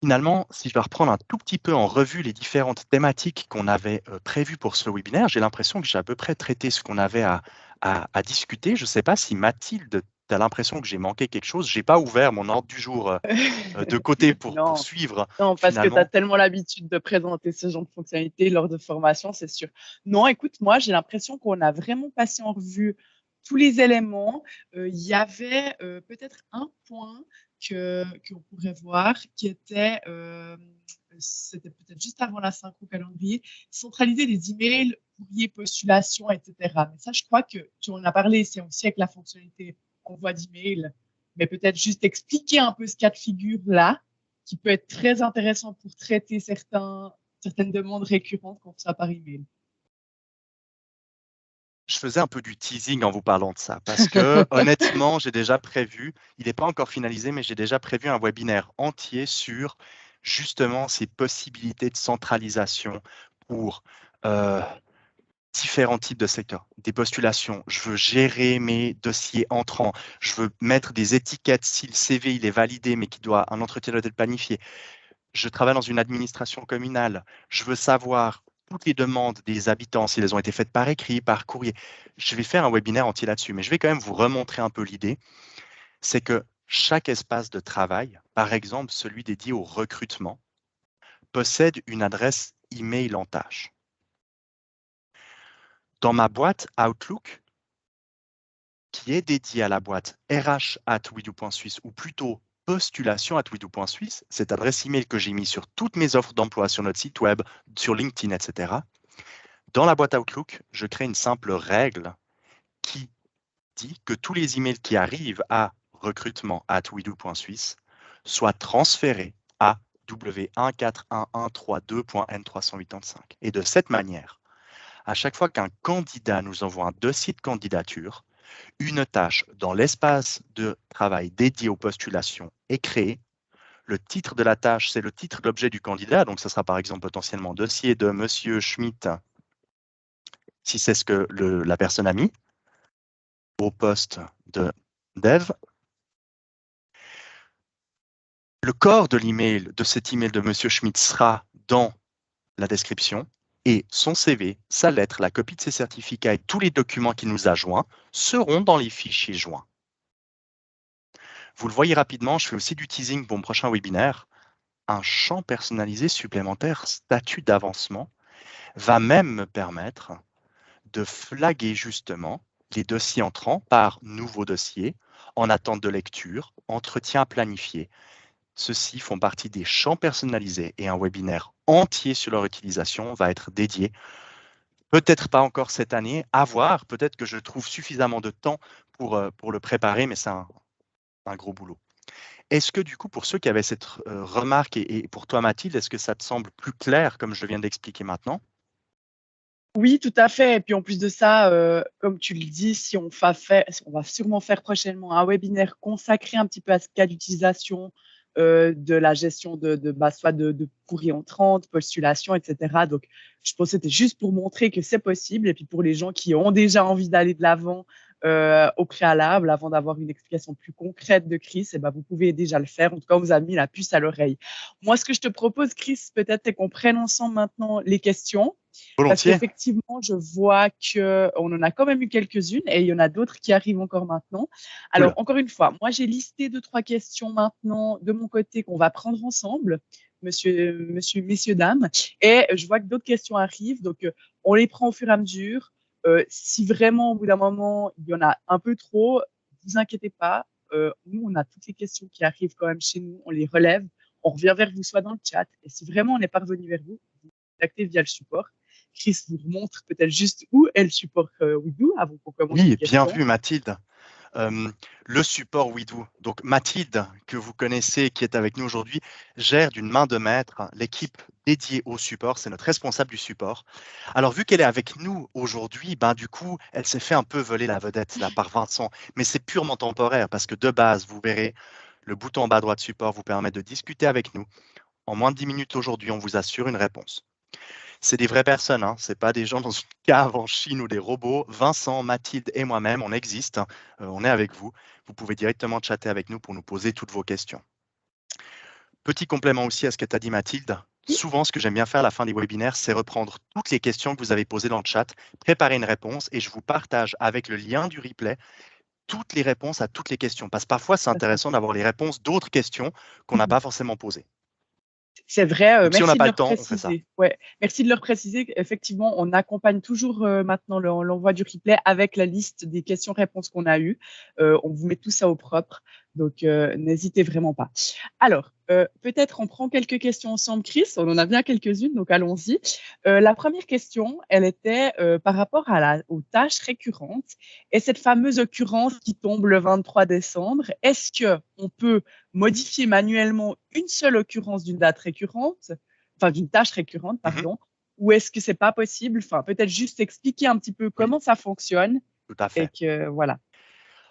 Finalement, si je dois reprendre un tout petit peu en revue les différentes thématiques qu'on avait prévues pour ce webinaire, j'ai l'impression que j'ai à peu près traité ce qu'on avait à discuter. Je ne sais pas si Mathilde, tu as l'impression que j'ai manqué quelque chose. Je n'ai pas ouvert mon ordre du jour de côté pour suivre. Non, parce que tu as tellement l'habitude de présenter ce genre de fonctionnalités lors de formation, c'est sûr. Non, écoute, moi, j'ai l'impression qu'on a vraiment passé en revue tous les éléments. Il y avait peut-être un point qu'on pourrait voir qui était, c'était peut-être juste avant la synchro calendrier, centraliser les emails, courriers, postulations, etc. Mais ça, je crois que tu en as parlé, c'est aussi avec la fonctionnalité envoi d'email, mais peut-être juste expliquer un peu ce cas de figure-là, qui peut être très intéressant pour traiter certaines demandes récurrentes qu'on reçoit par email. Je faisais un peu du teasing en vous parlant de ça, parce que honnêtement, j'ai déjà prévu, il n'est pas encore finalisé, mais j'ai déjà prévu un webinaire entier sur justement ces possibilités de centralisation pour différents types de secteurs. Des postulations, je veux gérer mes dossiers entrants, je veux mettre des étiquettes si le CV il est validé, mais un entretien doit être planifié. Je travaille dans une administration communale, je veux savoir toutes les demandes des habitants, si elles ont été faites par écrit, par courrier. Je vais faire un webinaire entier là-dessus, mais je vais quand même vous remontrer un peu l'idée. C'est que chaque espace de travail, par exemple celui dédié au recrutement, possède une adresse email en tâche. Dans ma boîte Outlook, qui est dédiée à la boîte rh@widu.suisse ou plutôt postulation@widu.suisse, cette adresse email que j'ai mise sur toutes mes offres d'emploi sur notre site web, sur LinkedIn, etc. Dans la boîte Outlook, je crée une simple règle qui dit que tous les emails qui arrivent à recrutement@widu.suisse soient transférés à w141132.n385. Et de cette manière, à chaque fois qu'un candidat nous envoie un dossier de candidature, une tâche dans l'espace de travail dédié aux postulations est créée. Le titre de la tâche, c'est le titre de l'objet du candidat. Donc, ce sera par exemple potentiellement dossier de Monsieur Schmitt, si c'est ce que la personne a mis, au poste de dev. Le corps de l'email, de cet email de Monsieur Schmitt sera dans la description. Et son CV, sa lettre, la copie de ses certificats et tous les documents qu'il nous a joints seront dans les fichiers joints. Vous le voyez rapidement, je fais aussi du teasing pour mon prochain webinaire. Un champ personnalisé supplémentaire, statut d'avancement, va même me permettre de flaguer justement les dossiers entrants par nouveau dossier, en attente de lecture, entretien planifié. Ceux-ci font partie des champs personnalisés et un webinaire entier sur leur utilisation va être dédié. Peut-être pas encore cette année, à voir, peut-être que je trouve suffisamment de temps pour le préparer, mais c'est un gros boulot. Est-ce que du coup, pour ceux qui avaient cette remarque et pour toi Mathilde, est-ce que ça te semble plus clair comme je viens d'expliquer maintenant? Oui, tout à fait. Et puis en plus de ça, comme tu le dis, si on va sûrement faire prochainement un webinaire consacré un petit peu à ce cas d'utilisation de la gestion soit de courrier entrant, de postulation, etc. Donc, je pense que c'était juste pour montrer que c'est possible et puis pour les gens qui ont déjà envie d'aller de l'avant au préalable, avant d'avoir une explication plus concrète de Chris, eh ben, vous pouvez déjà le faire. En tout cas, on vous a mis la puce à l'oreille. Moi, ce que je te propose, Chris, peut-être, c'est qu'on prenne ensemble maintenant les questions. Parce Volontiers. qu'effectivement, je vois qu'on en a quand même eu quelques-unes et il y en a d'autres qui arrivent encore maintenant. Alors, Cool. encore une fois, moi, j'ai listé 2-3 questions maintenant de mon côté qu'on va prendre ensemble, messieurs, dames. Et je vois que d'autres questions arrivent. Donc, on les prend au fur et à mesure. Si vraiment, au bout d'un moment, il y en a un peu trop, ne vous inquiétez pas. Nous, on a toutes les questions qui arrivent quand même chez nous. On les relève. On revient vers vous, soit dans le chat. Et si vraiment on n'est pas revenu vers vous, vous contactez via le support. Chris vous montre peut-être juste où est le support Widu avant qu'on commence les Oui, bien questions. vu Mathilde. Le support WeDo. Donc Mathilde, que vous connaissez, qui est avec nous aujourd'hui, gère d'une main de maître l'équipe dédiée au support. C'est notre responsable du support. Alors vu qu'elle est avec nous aujourd'hui, ben, du coup, elle s'est fait un peu voler la vedette là, par Vincent. Mais c'est purement temporaire parce que de base, vous verrez, le bouton en bas à droite support vous permet de discuter avec nous. En moins de 10 minutes aujourd'hui, on vous assure une réponse. C'est des vraies personnes, hein. Ce n'est pas des gens dans une cave en Chine ou des robots. Vincent, Mathilde et moi-même, on existe, on est avec vous. Vous pouvez directement chatter avec nous pour nous poser toutes vos questions. Petit complément aussi à ce que tu as dit Mathilde, souvent ce que j'aime bien faire à la fin des webinaires, c'est reprendre toutes les questions que vous avez posées dans le chat, préparer une réponse et je vous partage avec le lien du replay toutes les réponses à toutes les questions. Parce que parfois, c'est intéressant d'avoir les réponses d'autres questions qu'on n'a pas forcément posées. C'est vrai, Donc si on n'a merci de pas le leur temps, on fait ça. préciser. Ouais, merci de leur préciser. Effectivement, on accompagne toujours maintenant l'envoi du replay avec la liste des questions-réponses qu'on a eues. On vous met tout ça au propre, donc n'hésitez vraiment pas. Alors, peut-être on prend quelques questions ensemble, Chris. On en a bien quelques-unes, donc allons-y. La première question, elle était par rapport aux tâches récurrentes et cette fameuse occurrence qui tombe le 23 décembre. Est-ce qu'on peut modifier manuellement une seule occurrence d'une date récurrente, enfin d'une tâche récurrente, pardon, ou est-ce que c'est pas possible? Enfin, peut-être juste expliquer un petit peu Oui, comment ça fonctionne tout à et fait. que voilà.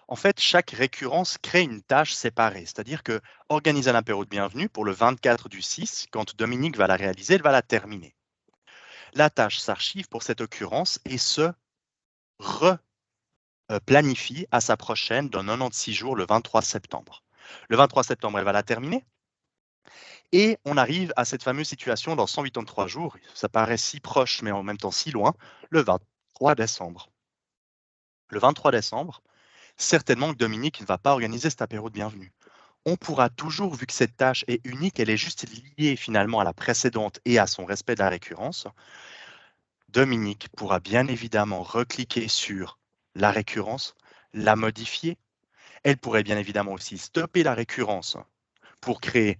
En fait, chaque récurrence crée une tâche séparée, c'est-à-dire que organiser un apéro de bienvenue pour le 24 du 6, quand Dominique va la réaliser, elle va la terminer. La tâche s'archive pour cette occurrence et se replanifie à sa prochaine dans 96 jours le 23 septembre. Le 23 septembre, elle va la terminer et on arrive à cette fameuse situation dans 183 jours, ça paraît si proche mais en même temps si loin, le 23 décembre. Le 23 décembre, certainement que Dominique ne va pas organiser cet apéro de bienvenue. On pourra toujours, vu que cette tâche est unique, elle est juste liée finalement à la précédente et à son respect de la récurrence, Dominique pourra bien évidemment recliquer sur la récurrence, la modifier. Elle pourrait bien évidemment aussi stopper la récurrence pour créer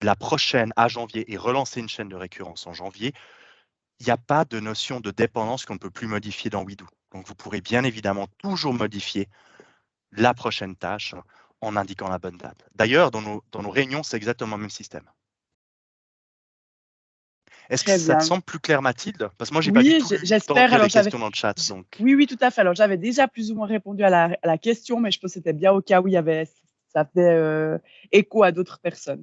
la prochaine à janvier et relancer une chaîne de récurrence en janvier. Il n'y a pas de notion de dépendance qu'on ne peut plus modifier dans WeDo. Donc vous pourrez bien évidemment toujours modifier la prochaine tâche en indiquant la bonne date. D'ailleurs, dans nos réunions, c'est exactement le même système. Est-ce que Très ça te bien. semble plus clair, Mathilde? Parce que moi, je n'ai pas du Oui, tout eu le temps j'espère. d'écrire Alors des questions dans le chat. Donc... oui, tout à fait. Alors j'avais déjà plus ou moins répondu à la question, mais je pense que c'était bien au cas où ça faisait écho à d'autres personnes.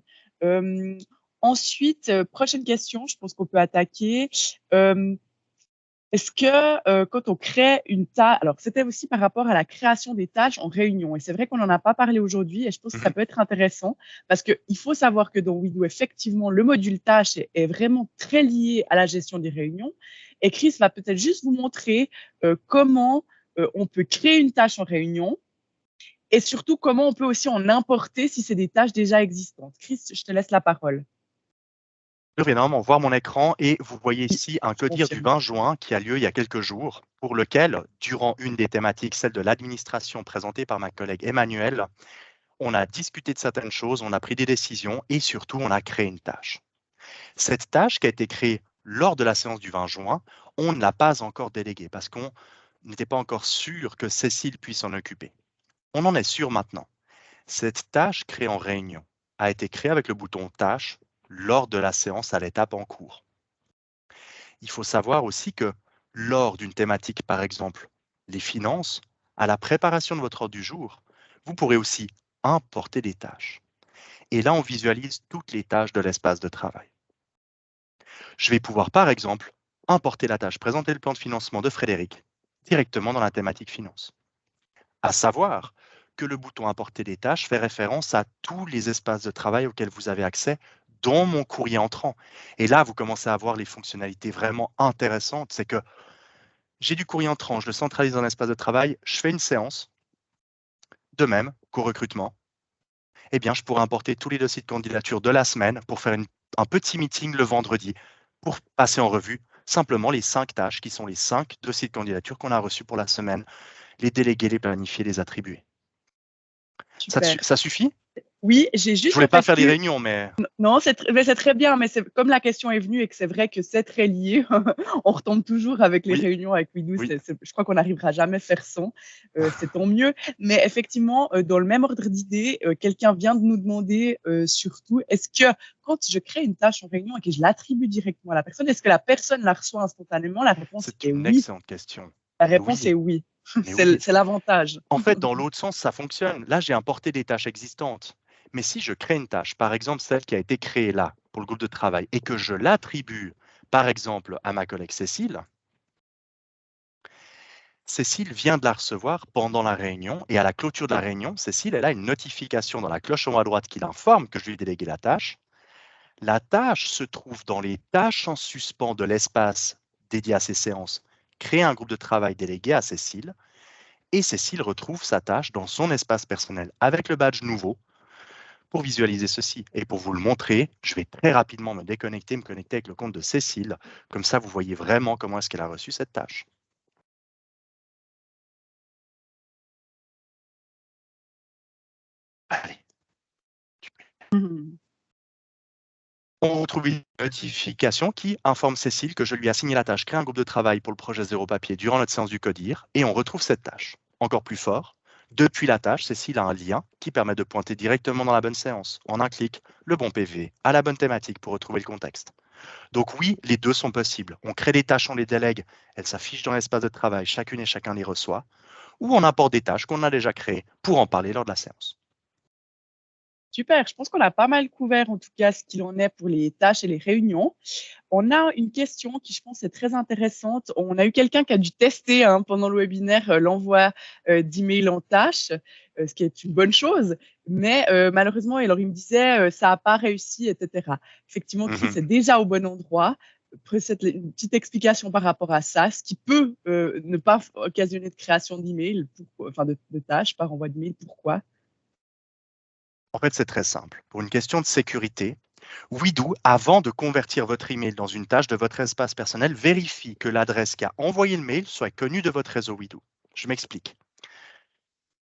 Ensuite, prochaine question, je pense qu'on peut attaquer. Est-ce que quand on crée une tâche, alors c'était aussi par rapport à la création des tâches en réunion, et c'est vrai qu'on n'en a pas parlé aujourd'hui, et je pense que ça peut être intéressant, parce qu'il faut savoir que dans WeDo, effectivement, le module tâche est vraiment très lié à la gestion des réunions, et Chris va peut-être juste vous montrer comment on peut créer une tâche en réunion, et surtout comment on peut aussi en importer si c'est des tâches déjà existantes. Chris, je te laisse la parole. Je vais normalement voir mon écran et vous voyez Oui, ici un je que dire du confirme. 20 juin qui a lieu il y a quelques jours, pour lequel, durant une des thématiques, celle de l'administration présentée par ma collègue Emmanuelle, On a discuté de certaines choses, on a pris des décisions et surtout, on a créé une tâche. Cette tâche qui a été créée lors de la séance du 20 juin, on ne l'a pas encore déléguée parce qu'on n'était pas encore sûr que Cécile puisse s'en occuper. On en est sûr maintenant. Cette tâche créée en réunion a été créée avec le bouton Tâche lors de la séance à l'étape en cours. Il faut savoir aussi que lors d'une thématique, par exemple, les finances, à la préparation de votre ordre du jour, vous pourrez aussi importer des tâches. Et là, on visualise toutes les tâches de l'espace de travail. Je vais pouvoir, par exemple, importer la tâche Présenter le plan de financement de Frédéric directement dans la thématique finance. À savoir que le bouton Importer des tâches fait référence à tous les espaces de travail auxquels vous avez accès dans mon courrier entrant. Et là, vous commencez à voir les fonctionnalités vraiment intéressantes. C'est que j'ai du courrier entrant, je le centralise dans l'espace de travail, je fais une séance. De même qu'au recrutement, eh bien, je pourrais importer tous les dossiers de candidature de la semaine pour faire un petit meeting le vendredi pour passer en revue simplement les 5 tâches qui sont les 5 dossiers de candidature qu'on a reçus pour la semaine, les déléguer, les planifier, les attribuer. Super. Ça suffit? Oui, j'ai Je juste voulais en pas fait faire des eu réunions, mais non, c'est très bien, mais c'est comme la question est venue et que c'est vrai que c'est très lié, on retombe toujours avec les oui, réunions avec Widoo, oui. je crois qu'on n'arrivera jamais faire sans, c'est tant mieux. Mais effectivement, dans le même ordre d'idée, quelqu'un vient de nous demander surtout, est-ce que quand je crée une tâche en réunion et que je l'attribue directement à la personne, est-ce que la personne la reçoit instantanément? La réponse C'est est une oui. excellente question. La Mais réponse oui, est oui. mais oui. C'est l'avantage. En fait, dans l'autre sens, ça fonctionne. Là, j'ai importé des tâches existantes. Mais si je crée une tâche, par exemple celle qui a été créée là pour le groupe de travail, et que je l'attribue, par exemple, à ma collègue Cécile, Cécile vient de la recevoir pendant la réunion et à la clôture de la réunion, Cécile, elle a une notification dans la cloche en haut à droite qui l'informe que je lui ai délégué la tâche. La tâche se trouve dans les tâches en suspens de l'espace dédié à ces séances. Créer un groupe de travail délégué à Cécile et Cécile retrouve sa tâche dans son espace personnel avec le badge nouveau pour visualiser ceci. Et pour vous le montrer, je vais très rapidement me connecter avec le compte de Cécile. Comme ça, vous voyez vraiment comment est-ce qu'elle a reçu cette tâche. Allez. On retrouve une notification qui informe Cécile que je lui ai assigné la tâche créer un groupe de travail pour le projet Zéro Papier durant notre séance du CODIR et on retrouve cette tâche. Encore plus fort, depuis la tâche, Cécile a un lien qui permet de pointer directement dans la bonne séance, en un clic, le bon PV, à la bonne thématique pour retrouver le contexte. Donc oui, les deux sont possibles. On crée des tâches, on les délègue, elles s'affichent dans l'espace de travail, chacune et chacun les reçoit, ou on importe des tâches qu'on a déjà créées pour en parler lors de la séance. Super, je pense qu'on a pas mal couvert en tout cas ce qu'il en est pour les tâches et les réunions. On a une question qui, je pense, est très intéressante. On a eu quelqu'un qui a dû tester pendant le webinaire l'envoi d'emails en tâches, ce qui est une bonne chose. Mais malheureusement, alors, il me disait ça n'a pas réussi, etc. Effectivement, Chris est déjà au bon endroit. Une petite explication par rapport à ça, ce qui peut ne pas occasionner de création d'emails, enfin de tâches par envoi d'email. Pourquoi? En fait, c'est très simple. Pour une question de sécurité, Widoo, avant de convertir votre email dans une tâche de votre espace personnel, vérifie que l'adresse qui a envoyé le mail soit connue de votre réseau Widoo. Je m'explique.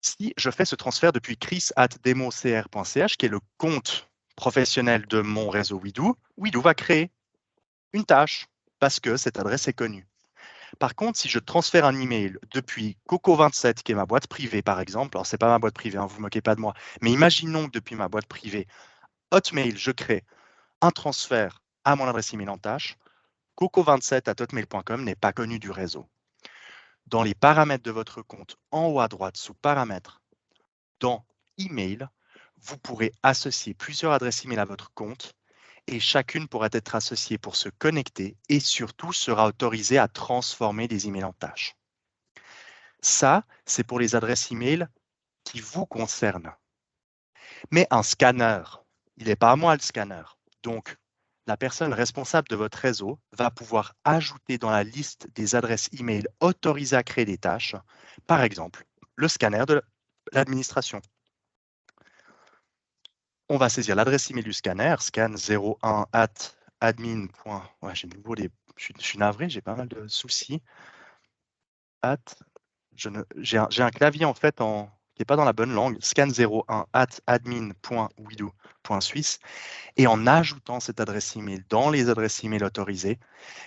Si je fais ce transfert depuis chris@democr.ch, qui est le compte professionnel de mon réseau Widoo, Widoo va créer une tâche parce que cette adresse est connue. Par contre, si je transfère un email depuis Coco27, qui est ma boîte privée, par exemple, alors ce n'est pas ma boîte privée, hein, vous ne vous moquez pas de moi, mais imaginons que depuis ma boîte privée, Hotmail, je crée un transfert à mon adresse email en tâche, coco27@hotmail.com n'est pas connu du réseau. Dans les paramètres de votre compte, en haut à droite, sous paramètres, dans email, vous pourrez associer plusieurs adresses email à votre compte et chacune pourra être associée pour se connecter et surtout sera autorisée à transformer des emails en tâches. Ça, c'est pour les adresses email qui vous concernent. Mais un scanner, il n'est pas à moi le scanner. Donc, la personne responsable de votre réseau va pouvoir ajouter dans la liste des adresses email autorisées à créer des tâches, par exemple, le scanner de l'administration. On va saisir l'adresse email du scanner, scan01@admin. Ouais, j'ai nouveau je suis navré, j'ai pas mal de soucis. J'ai un clavier en fait n'es pas dans la bonne langue, scan01@admin.wido.suisse, et en ajoutant cette adresse email dans les adresses email autorisées,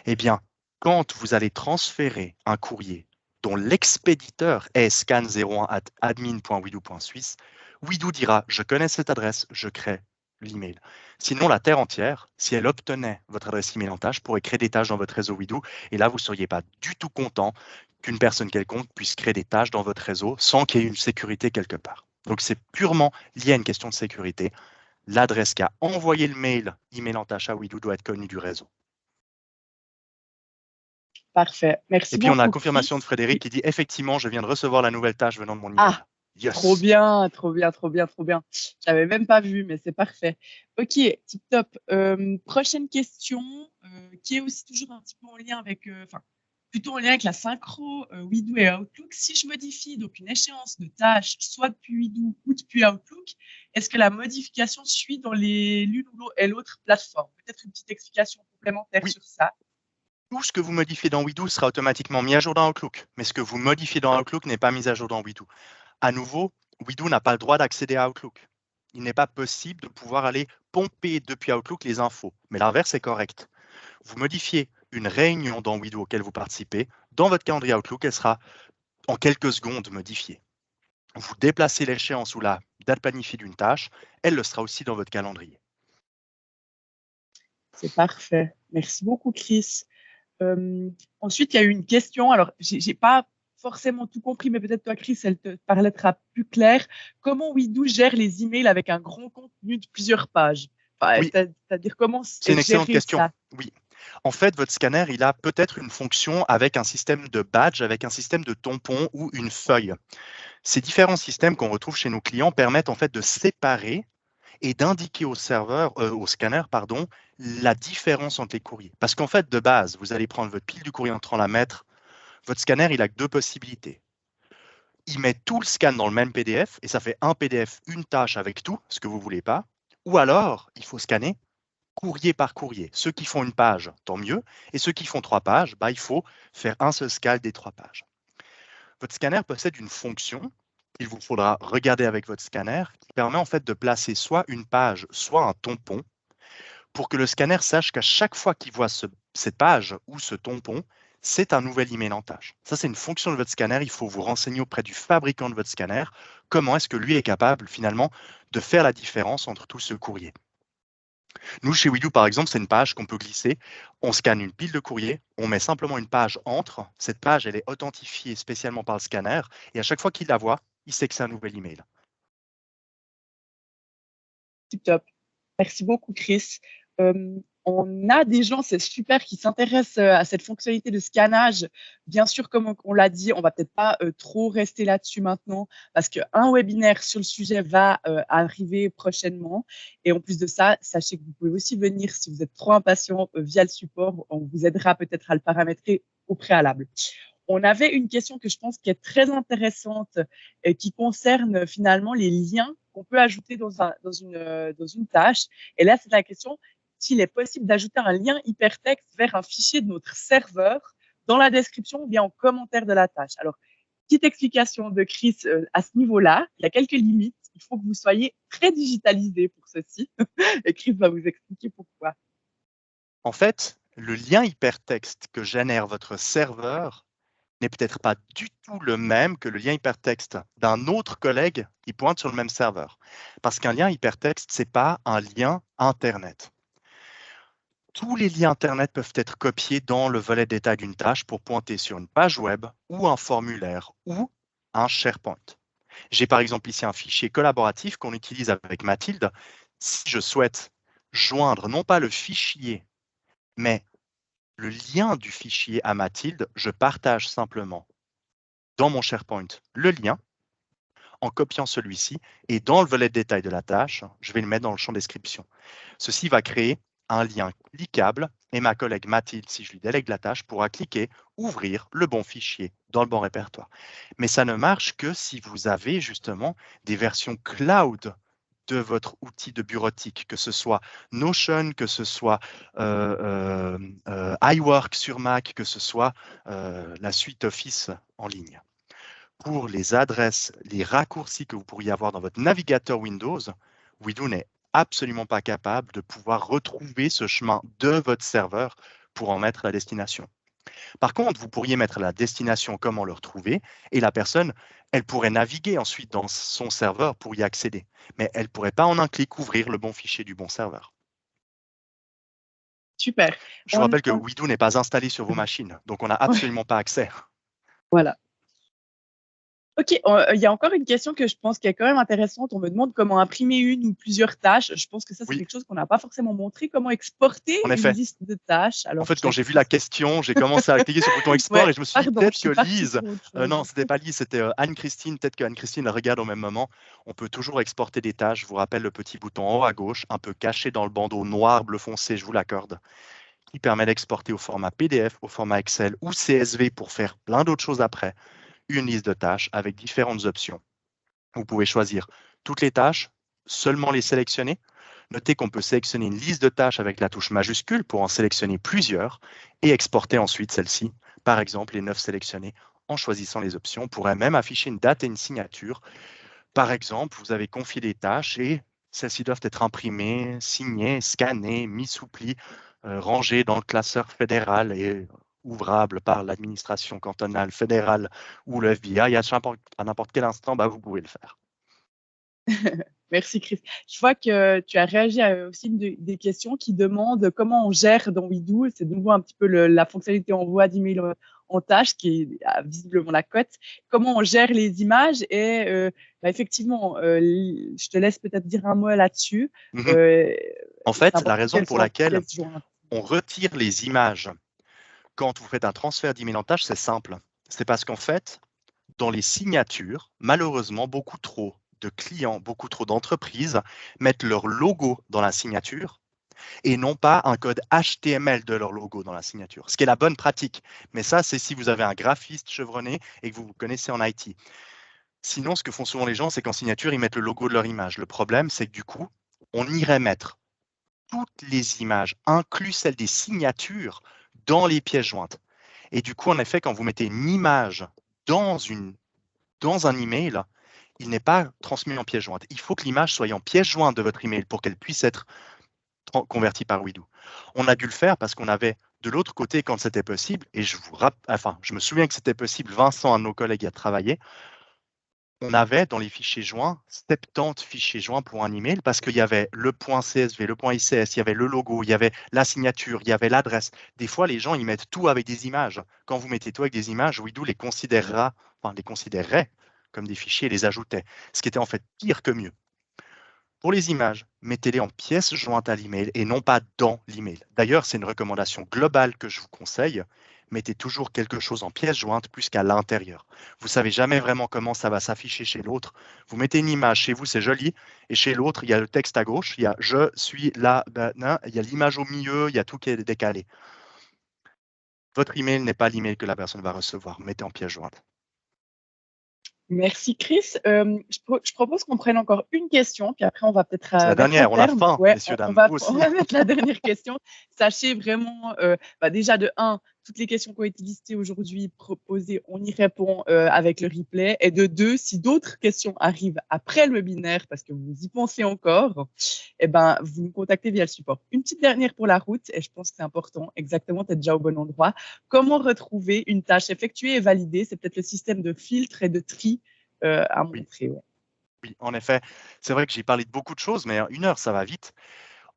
eh bien, quand vous allez transférer un courrier dont l'expéditeur est scan01@admin.wido.suisse, Wido dira « Je connais cette adresse, je crée l'email ». Sinon, la Terre entière, si elle obtenait votre adresse email en tâche, pourrait créer des tâches dans votre réseau Wido, et là, vous ne seriez pas du tout content qu'une personne quelconque puisse créer des tâches dans votre réseau sans qu'il y ait une sécurité quelque part. Donc, c'est purement lié à une question de sécurité. L'adresse qui a envoyé le mail, email en tâche à Wido, doit être connue du réseau. Parfait. Merci Et puis, beaucoup, on a la confirmation Chris. de Frédéric qui dit « Effectivement, je viens de recevoir la nouvelle tâche venant de mon email. » Ah, Yes. trop bien, trop bien, trop bien, trop bien. Je n'avais même pas vu, mais c'est parfait. Ok, tip top. Prochaine question, qui est aussi toujours un petit peu en lien avec, plutôt en lien avec la synchro Wido et Outlook. Si je modifie donc une échéance de tâche, soit depuis Wido ou depuis Outlook, est-ce que la modification suit dans l'une et l'autre plateforme? Peut-être une petite explication complémentaire sur ça. Tout ce que vous modifiez dans Wido sera automatiquement mis à jour dans Outlook, mais ce que vous modifiez dans Outlook n'est pas mis à jour dans Wido. À nouveau, Wido n'a pas le droit d'accéder à Outlook. Il n'est pas possible de pouvoir aller pomper depuis Outlook les infos, mais l'inverse est correct. Vous modifiez une réunion dans Wido auquel vous participez, dans votre calendrier Outlook, elle sera en quelques secondes modifiée. Vous déplacez l'échéance ou la date planifiée d'une tâche, elle le sera aussi dans votre calendrier. C'est parfait. Merci beaucoup, Chris. Ensuite, il y a eu une question. Alors, j'ai pas forcément tout compris, mais peut-être toi, Chris, elle te paraîtra plus claire. Comment Wido gère les emails avec un grand contenu de plusieurs pages? Oui. C'est-à-dire comment c'est une excellente question. Ça? Oui. En fait, votre scanner, il a peut-être une fonction avec un système de badge, avec un système de tampon ou une feuille. Ces différents systèmes qu'on retrouve chez nos clients permettent en fait de séparer et d'indiquer au scanner, la différence entre les courriers. Parce qu'en fait, de base, vous allez prendre votre pile du courrier entrant, la mettre. Votre scanner, il a que deux possibilités. Il met tout le scan dans le même PDF et ça fait un PDF, une tâche avec tout, ce que vous ne voulez pas. Ou alors, il faut scanner courrier par courrier. Ceux qui font une page, tant mieux. Et ceux qui font 3 pages, il faut faire un seul scan des 3 pages. Votre scanner possède une fonction qu'il vous faudra regarder avec votre scanner qui permet en fait de placer soit une page, soit un tampon pour que le scanner sache qu'à chaque fois qu'il voit cette page ou ce tampon, c'est un nouvel email en tâche. Ça, c'est une fonction de votre scanner. Il faut vous renseigner auprès du fabricant de votre scanner. Comment est-ce que lui est capable finalement de faire la différence entre tout ce courrier? Nous, chez Wido, par exemple, c'est une page qu'on peut glisser. On scanne une pile de courrier, on met simplement une page entre. Cette page, elle est authentifiée spécialement par le scanner. Et à chaque fois qu'il la voit, il sait que c'est un nouvel email. Tip top. Merci beaucoup, Chris. On a des gens, c'est super, qui s'intéressent à cette fonctionnalité de scannage. Bien sûr, comme on l'a dit, on va peut-être pas trop rester là-dessus maintenant parce qu'un webinaire sur le sujet va arriver prochainement. Et en plus de ça, sachez que vous pouvez aussi venir, si vous êtes trop impatient, via le support. On vous aidera peut-être à le paramétrer au préalable. On avait une question que je pense qui est très intéressante qui concerne finalement les liens qu'on peut ajouter dans une tâche. Et là, c'est la question s'il est possible d'ajouter un lien hypertexte vers un fichier de notre serveur dans la description ou bien en commentaire de la tâche. Alors, petite explication de Chris à ce niveau-là. Il y a quelques limites. Il faut que vous soyez très digitalisé pour ceci. Et Chris va vous expliquer pourquoi. En fait, le lien hypertexte que génère votre serveur n'est peut-être pas du tout le même que le lien hypertexte d'un autre collègue qui pointe sur le même serveur. Parce qu'un lien hypertexte, ce n'est pas un lien Internet. Tous les liens Internet peuvent être copiés dans le volet détail d'une tâche pour pointer sur une page web ou un formulaire ou un SharePoint. J'ai par exemple ici un fichier collaboratif qu'on utilise avec Mathilde. Si je souhaite joindre non pas le fichier, mais le lien du fichier à Mathilde, je partage simplement dans mon SharePoint le lien en copiant celui-ci et dans le volet de détail de la tâche, je vais le mettre dans le champ description. Ceci va créer un lien cliquable et ma collègue Mathilde, si je lui délègue la tâche, pourra cliquer, ouvrir le bon fichier dans le bon répertoire. Mais ça ne marche que si vous avez justement des versions cloud de votre outil de bureautique, que ce soit Notion, que ce soit iWork sur Mac, que ce soit la suite Office en ligne. pour les adresses, les raccourcis que vous pourriez avoir dans votre navigateur Windows, Widow n'est absolument pas capable de pouvoir retrouver ce chemin de votre serveur pour en mettre la destination. Par contre, vous pourriez mettre la destination, comment le retrouver, et la personne, elle pourrait naviguer ensuite dans son serveur pour y accéder. Mais elle ne pourrait pas en un clic ouvrir le bon fichier du bon serveur. Super. Je vous rappelle que Widow n'est pas installé sur vos machines, donc on n'a absolument pas accès. Voilà. Ok, il y a encore une question que je pense qui est quand même intéressante. On me demande comment imprimer une ou plusieurs tâches. Je pense que ça, c'est quelque chose qu'on n'a pas forcément montré. Comment exporter une liste de tâches. Alors, en fait, quand j'ai vu la question, j'ai commencé à cliquer sur le bouton export et je me suis dit peut-être que Lise, non, c'était pas Lise, c'était Anne-Christine. Peut-être qu'Anne-Christine la regarde au même moment. On peut toujours exporter des tâches. Je vous rappelle le petit bouton en haut à gauche, un peu caché dans le bandeau noir bleu foncé, je vous l'accorde, qui permet d'exporter au format PDF, au format Excel ou CSV pour faire plein d'autres choses après. Une liste de tâches avec différentes options. Vous pouvez choisir toutes les tâches, seulement les sélectionner. Notez qu'on peut sélectionner une liste de tâches avec la touche majuscule pour en sélectionner plusieurs et exporter ensuite celle-ci, par exemple les 9 sélectionnées, en choisissant les options. On pourrait même afficher une date et une signature. Par exemple, vous avez confié des tâches et celles-ci doivent être imprimées, signées, scannées, mises sous pli, rangées dans le classeur fédéral et ouvrable par l'administration cantonale, fédérale ou le FBI. À n'importe quel instant, vous pouvez le faire. Merci Chris. Je vois que tu as réagi à aussi des questions qui demandent comment on gère dans Widow. C'est de nouveau un petit peu la fonctionnalité envoi d'email en tâche qui a visiblement la cote. Comment on gère les images et effectivement, je te laisse peut-être dire un mot là-dessus. En fait, la raison pour laquelle on retire les images quand vous faites un transfert d'email en tâche, c'est simple. C'est parce qu'en fait, dans les signatures, malheureusement, beaucoup trop de clients, beaucoup trop d'entreprises mettent leur logo dans la signature et non pas un code HTML de leur logo dans la signature, ce qui est la bonne pratique. Mais ça, c'est si vous avez un graphiste chevronné et que vous vous connaissez en IT. Sinon, ce que font souvent les gens, c'est qu'en signature, ils mettent le logo de leur image. Le problème, c'est que du coup, on irait mettre toutes les images, inclus celles des signatures, dans les pièces jointes. Et du coup, en effet, quand vous mettez une image dans un email, il n'est pas transmis en pièce jointe. Il faut que l'image soit en pièce jointe de votre email pour qu'elle puisse être convertie par Widow. On a dû le faire parce qu'on avait de l'autre côté, quand c'était possible, et je me souviens que c'était possible, Vincent, un de nos collègues, y a travaillé, on avait dans les fichiers joints 70 fichiers joints pour un email parce qu'il y avait le point CSV, le point ICS, il y avait le logo, il y avait la signature, il y avait l'adresse. Des fois, les gens, ils mettent tout avec des images. Quand vous mettez tout avec des images, Widow les considérerait comme des fichiers et les ajoutait, ce qui était en fait pire que mieux. Pour les images, mettez-les en pièces jointes à l'email et non pas dans l'email. D'ailleurs, c'est une recommandation globale que je vous conseille. Mettez toujours quelque chose en pièce jointe plus qu'à l'intérieur. Vous ne savez jamais vraiment comment ça va s'afficher chez l'autre. Vous mettez une image chez vous, c'est joli, et chez l'autre, il y a le texte à gauche, il y a je suis là, il y a l'image au milieu, il y a tout qui est décalé. Votre email n'est pas l'email que la personne va recevoir. Mettez en pièce jointe. Merci Chris. Je propose qu'on prenne encore une question, puis après on va peut-être la dernière, on a faim, messieurs, dames. On va mettre la dernière question. Sachez vraiment, déjà de 1, toutes les questions qui ont été listées aujourd'hui, proposées, on y répond avec le replay. Et de 2, si d'autres questions arrivent après le webinaire, parce que vous y pensez encore, vous nous contactez via le support. Une petite dernière pour la route, et je pense que c'est important, exactement, tu es déjà au bon endroit. Comment retrouver une tâche effectuée et validée? C'est peut-être le système de filtre et de tri à montrer. Oui. Oui, en effet, c'est vrai que j'ai parlé de beaucoup de choses, mais 1 heure, ça va vite.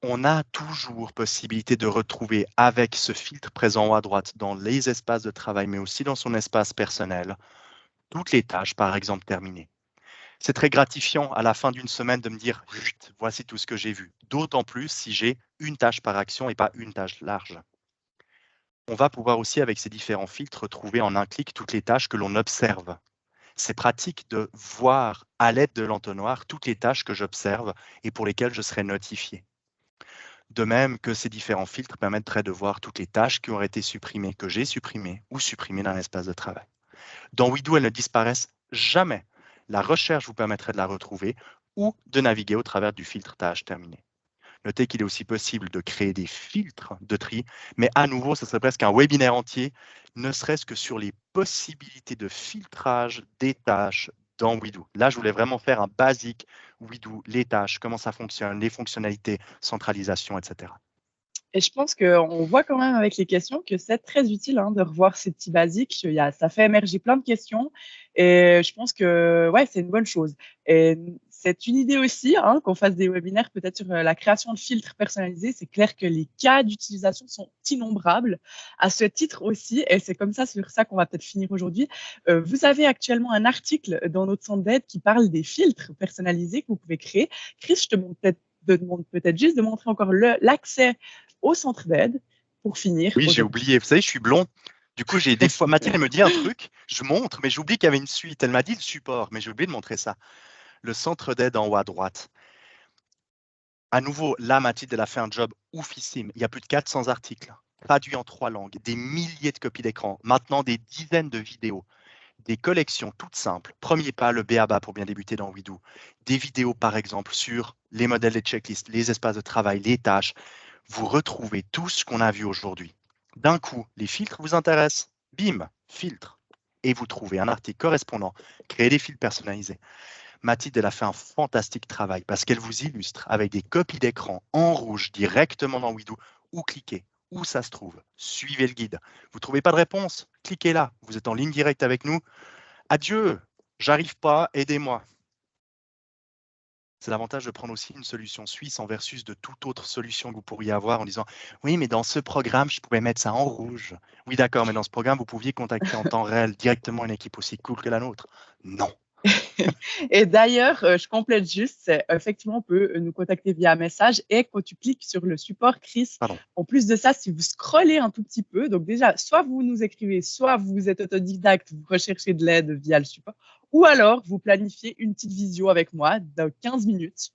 On a toujours possibilité de retrouver avec ce filtre présent en haut à droite dans les espaces de travail, mais aussi dans son espace personnel, toutes les tâches, par exemple, terminées. C'est très gratifiant à la fin d'une semaine de me dire « voici tout ce que j'ai vu », d'autant plus si j'ai une tâche par action et pas une tâche large. On va pouvoir aussi, avec ces différents filtres, retrouver en un clic toutes les tâches que l'on observe. C'est pratique de voir à l'aide de l'entonnoir toutes les tâches que j'observe et pour lesquelles je serai notifié. De même que ces différents filtres permettraient de voir toutes les tâches qui auraient été supprimées, que j'ai supprimées ou supprimées dans l'espace de travail. Dans Widow, elles ne disparaissent jamais. La recherche vous permettrait de la retrouver ou de naviguer au travers du filtre tâches terminées. Notez qu'il est aussi possible de créer des filtres de tri, mais à nouveau, ce serait presque un webinaire entier, ne serait-ce que sur les possibilités de filtrage des tâches dans Wedo. Là, je voulais vraiment faire un basique Wedo, les tâches, comment ça fonctionne, les fonctionnalités, centralisation, etc. Et je pense qu'on voit quand même avec les questions que c'est très utile de revoir ces petits basiques. Ça fait émerger plein de questions et je pense que ouais, c'est une bonne chose. Et c'est une idée aussi qu'on fasse des webinaires peut-être sur la création de filtres personnalisés. C'est clair que les cas d'utilisation sont innombrables à ce titre aussi et c'est comme ça, sur ça qu'on va peut-être finir aujourd'hui. Vous avez actuellement un article dans notre centre d'aide qui parle des filtres personnalisés que vous pouvez créer. Chris, je te demande peut-être juste de montrer encore l'accès au centre d'aide pour finir. Oui, j'ai oublié. Vous savez, je suis blond. Du coup, j'ai des fois, Mathilde me dit un truc, je montre, mais j'oublie qu'il y avait une suite. Elle m'a dit le support, mais j'ai oublié de montrer ça. Le centre d'aide en haut à droite. À nouveau, là, Mathilde, elle a fait un job oufissime. Il y a plus de 400 articles, traduits en 3 langues, des milliers de copies d'écran, maintenant des dizaines de vidéos, des collections toutes simples. Premier pas, le b.a.-ba pour bien débuter dans Wedo. Des vidéos, par exemple, sur les modèles des checklists, les espaces de travail, les tâches. Vous retrouvez tout ce qu'on a vu aujourd'hui. D'un coup, les filtres vous intéressent. Bim, filtre. Et vous trouvez un article correspondant. Créez des filtres personnalisés. Mathilde, elle a fait un fantastique travail parce qu'elle vous illustre avec des copies d'écran en rouge directement dans Wedo où cliquer, où ça se trouve. Suivez le guide. Vous ne trouvez pas de réponse? Cliquez là. Vous êtes en ligne directe avec nous. Adieu, j'arrive pas, aidez-moi. C'est l'avantage de prendre aussi une solution suisse en versus de toute autre solution que vous pourriez avoir en disant « Oui, mais dans ce programme, je pouvais mettre ça en rouge. » Oui, d'accord, mais dans ce programme, vous pouviez contacter en temps réel directement une équipe aussi cool que la nôtre. Non. Et d'ailleurs, je complète juste, effectivement, on peut nous contacter via message et quand tu cliques sur le support, Chris, en plus de ça, si vous scrollez un tout petit peu, donc déjà, soit vous nous écrivez, soit vous êtes autodidacte, vous recherchez de l'aide via le support, ou alors vous planifiez une petite visio avec moi de 15 minutes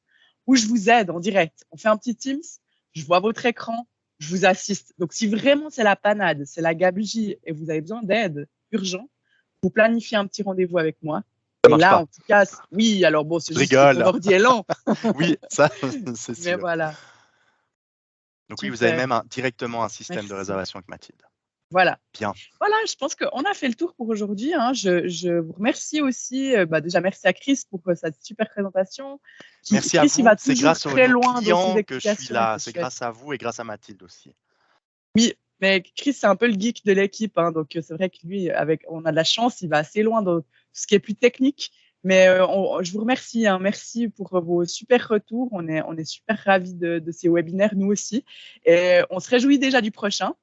où je vous aide en direct. On fait un petit Teams, je vois votre écran, je vous assiste. Donc, si vraiment c'est la panade, c'est la gabegie et vous avez besoin d'aide urgent, vous planifiez un petit rendez-vous avec moi. Et là, en tout cas, oui, alors bon, c'est juste que ton ordi est lent. Oui, ça, c'est sûr. Mais voilà. Donc oui, vous avez même directement un système de réservation avec Mathilde. Voilà. Bien. Voilà, je pense qu'on a fait le tour pour aujourd'hui. Je vous remercie aussi. Déjà, merci à Chris pour sa super présentation. Merci à vous. C'est grâce aux clients que je suis là. C'est grâce à vous et grâce à Mathilde aussi. Oui, mais Chris, c'est un peu le geek de l'équipe. Donc, c'est vrai que lui, on a de la chance, il va assez loin dans tout ce qui est plus technique. Mais je vous remercie. Merci pour vos super retours. On est super ravis de ces webinaires, nous aussi. Et on se réjouit déjà du prochain.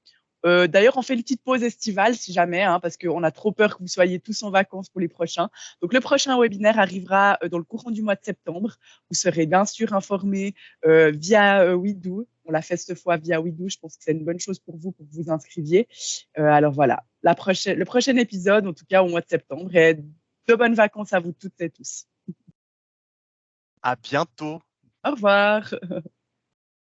D'ailleurs, on fait une petite pause estivale si jamais, parce qu'on a trop peur que vous soyez tous en vacances pour les prochains. Donc, le prochain webinaire arrivera dans le courant du mois de septembre. Vous serez bien sûr informés via Wedo. On l'a fait cette fois via Wedo. Je pense que c'est une bonne chose pour que vous inscriviez. Alors voilà, le prochain épisode, en tout cas au mois de septembre. Et de bonnes vacances à vous toutes et tous. À bientôt. Au revoir.